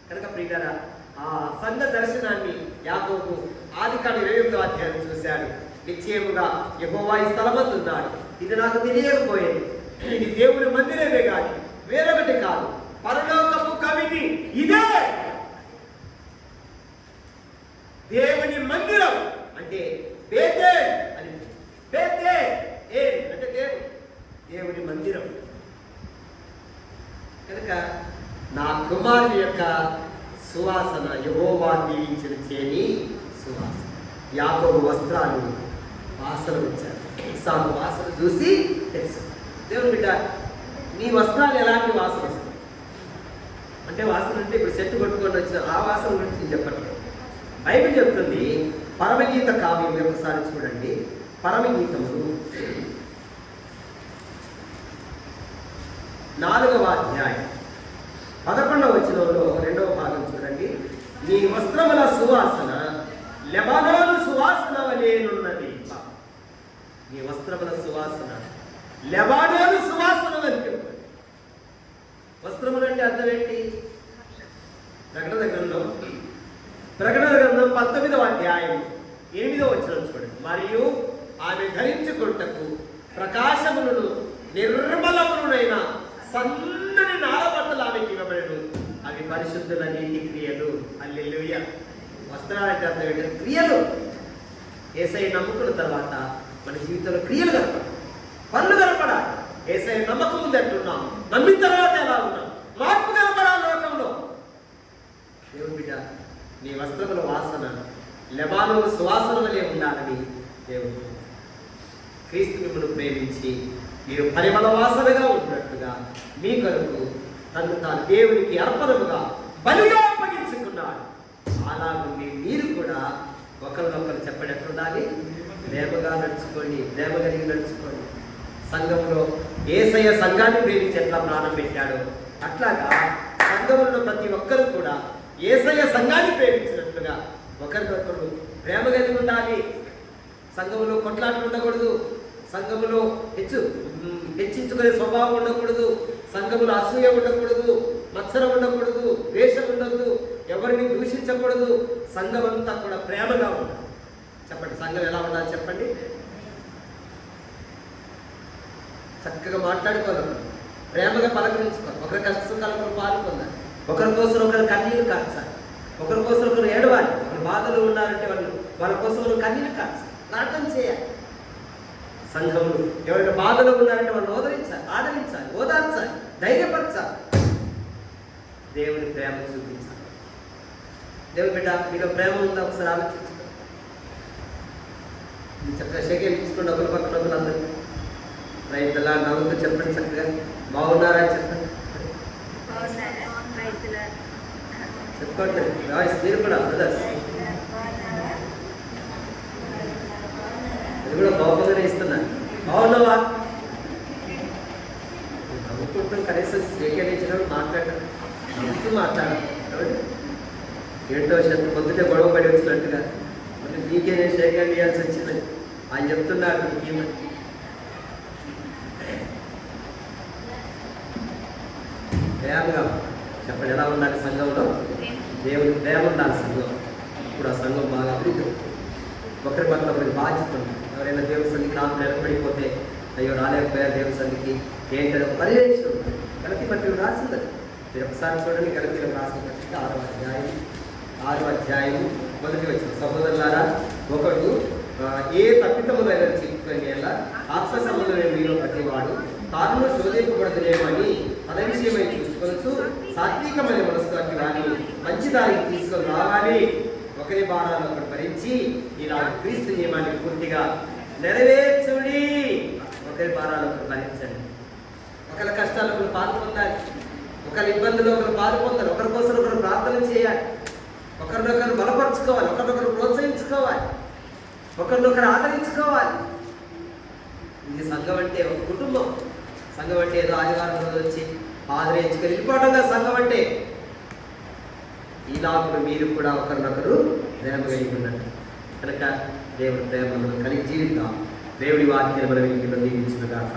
కనుక ప్రియులారా, ఆ సంఘ దర్శనాన్ని యాకోబు ఆదికాండం 28వ అధ్యాయం చూశాడు. నిశ్చయముగా యెహోవా ఈ స్థలమందు ఉన్నాడు, ఇది నాకు తెలియకపోయేది. ఇది దేవుని మందిరమే కాదు, వేరొకటి కాదు, పరలోకపు కవిని ఇదే. దేవుని మందిరం అంటే బేతేల్ అని, బేతేల్ అంటే దేవుని మందిరం. కనుక నా కుమారుని యొక్క సువాసన యెహోవా దీవించిన చేని సువాసన. యాకోబు వస్త్రాలు వాసన వచ్చారు. ఇస్సాకు వాసన చూసి తెలుసు. దేవుని బిడ్డ, నీ వస్త్రాలు ఎలాంటి వాసన వస్తుంది అంటే, వాసన అంటే ఇప్పుడు సెట్ కొట్టుకొని వచ్చిన ఆ వాసన గురించి నేను చెప్పట్లేదు. బైబిల్ చెప్తుంది. పరమగీత కావ్యం ఒకసారి చూడండి. పరమగీతములు 4వ అధ్యాయం 11వ వచనంలో 2వ భాగం చూడండి. నీ వస్త్రముల సువాసన లెబానోను సువాసన వలెనున్నది. నీ వస్త్రముల సువాసన లెబానోను సువాసన వలె. వస్త్రములు అంటే అర్థం ఏంటి? ప్రకటన గ్రంథం 19వ అధ్యాయం 8వ వచనం చూడండి. మరియు ఆమె ధరించుకొనుటకు ప్రకాశములను నిర్మలములైన సన్నని నారబట్టలు ఆమెకి ఇవ్వబడెను, అవి పరిశుద్ధుల నీతి క్రియలు. హల్లెలూయా. వస్త్రాలంటే అర్థం ఏంటంటే క్రియలు. యేసయ్య నమ్ముకున్న తర్వాత మన జీవితంలో క్రియలు కనపడాలి, పనులు కనపడాలి. యేసయ్య నమ్మకం ఉంది అంటున్నాం, నమ్మిన తర్వాత ఎలా ఉన్నాం, మార్పు కనపడాలి లోకంలో. దేవుని బిడ్డ, నీ వస్త్రముల వాసన లెబానోను సువాసన వలె ఉండాలని దేవుడు. క్రీస్తు మిమ్మల్ని ప్రేమించి మీరు పరిమళ వాసనగా ఉంటున్నట్టుగా మీ కొరకు తను తాను దేవునికి అర్పణముగా బలిగా అప్పగించుకున్నాడు. అలాగుండి మీరు కూడా ఒకరినొకరు చెప్పండి, ఎట్లుండాలి? ప్రేమగా నడుచుకోండి, ప్రేమ కలిగి నడుచుకోండి. సంఘంలో యేసయ్య సంఘాన్ని ప్రేమించి ఎట్లా ప్రాణం పెట్టాడో అట్లాగా సంఘంలో ప్రతి ఒక్కరు కూడా యేసయ్య సంఘాన్ని ప్రేమించినట్లుగా ఒకరినొకరు ప్రేమ కలిగి ఉండాలి. సంఘంలో కొట్లాటలు ఉండకూడదు, సంఘములో హెచ్చించుకునే స్వభావం ఉండకూడదు, సంఘములో అసూయ ఉండకూడదు, మత్సరం ఉండకూడదు, ద్వేషం ఉండకూడదు, ఎవరిని దూషించకూడదు. సంఘం అంతా కూడా ప్రేమగా ఉండాలి. చెప్పండి, సంఘం ఎలా ఉండాలి చెప్పండి? చక్కగా మాట్లాడుకోవాలి, ప్రేమగా పలకరించుకోవాలి, ఒకరి కష్ట సుఖాలకు పాల్గొనాలి, ఒకరి కోసం ఒకరు కన్నీరు కార్చాలి, ఒకరి కోసం ఒకరు ఏడవాలి. ఒకరు బాధలు ఉన్నారంటే వాళ్ళ కోసం ఒకరు కన్నీరు కార్చాలి, ప్రార్థన చేయాలి. సంఘంలో ఎవరైనా బాధలో ఉన్నారంటే వాళ్ళు ఆదరించాలి, ఓదార్చాలి, ధైర్యపరచాలి, దేవుని ప్రేమ చూపించాలి. దేవుని బిడ్డ, మీలో ప్రేమ ఉందా ఒకసారి ఆలోచించుకోండి. చక్కగా షేకేలు ఇచ్చుకోండి ఒకరి పక్కన ఒకరు అందరూ. రైతులా నవ్వుతూ చెప్పండి, చక్కగా బాగున్నారా చెప్పండి, చెప్పుకోండి. వాయిస్ మీరు కూడా బ్రదర్స్ అది కూడా బాగుందనే ఇస్తున్నా. బాగున్నావా? చూసుకుంటాం, కనీసం స్వీకరించడం మాట్లాడడం నవ్వుతూ మాట్లాడాలి. ఏంటో శత్రు పొద్దుటే గొడవ పడి వచ్చినట్టుగా మరి నీకే నేను షేక్ చేయాల్సి వచ్చిందని ఆయన చెప్తున్నాడు. నీకేమని ప్రేమగా చెప్పండి, ఎలా ఉండాలి సంఘంలో? దేవుని ప్రేమ ఉండాలి సంఘం. ఇప్పుడు ఆ సంఘం బాగా అభివృద్ధి అవుతుంది. ఒకరి పట్ల ఒకరికి బాధ్యత ఉంది. ఎవరైనా దేవుని సన్నిధికి నాకు నిలబడిపోతే అయ్యో రాలేకపోయా దేవుని సన్నిధికి ఏంటో పర్యవేక్షణ ఉంటుంది. గలతీ పత్రిక రాసింది. మీరు ఒకసారి చూడండి, గలతీలో రాసిన పత్రిక 6వ అధ్యాయం 1వ వచనం. సహోదరులారా, ఒకడు ఏ తప్పితములైన చిక్కుకొని ఆత్మ సంబంధమైన మీలో ప్రతివాడు తాను శోధింపబడుతులేమని తన విషయమై చూసుకోవచ్చు. సాత్వికమైన మనసుకి వారిని మంచి దానికి తీసుకొని రావాలి. ఒకరి భారాన్ని ఒకరు భరించి ఇలా క్రీస్తు నియమాన్ని పూర్తిగా నెరవేర్చుడి. ఒకరి భారాలు ఒకరు భరించండి. ఒకరి కష్టాలు ఒకరు పాలు పొందాలి, ఒకరి ఇబ్బందులు ఒకరు పాలు పొందాలి, ఒకరి కోసం ఒకరు ప్రార్థన చేయాలి, ఒకరినొకరు బలపరుచుకోవాలి, ఒకరినొకరు ప్రోత్సహించుకోవాలి, ఒకరినొకరు ఆదరించుకోవాలి. ఇది సంఘం అంటే ఒక కుటుంబం. సంఘం అంటే ఏదో ఆదివారం రోజు వచ్చి ఆదరించుకొని వెళ్ళిపోవడంగా సంఘం అంటే. ఇలాప్పుడు మీరు కూడా ఒకరినొకరు ప్రేమ కలిగి ఉన్నట్టు కనుక దేవుడి ప్రేమను కలిగి జీవిద్దాం. దేవుడి వాక్యాన్ని మనం దీవించుగాక.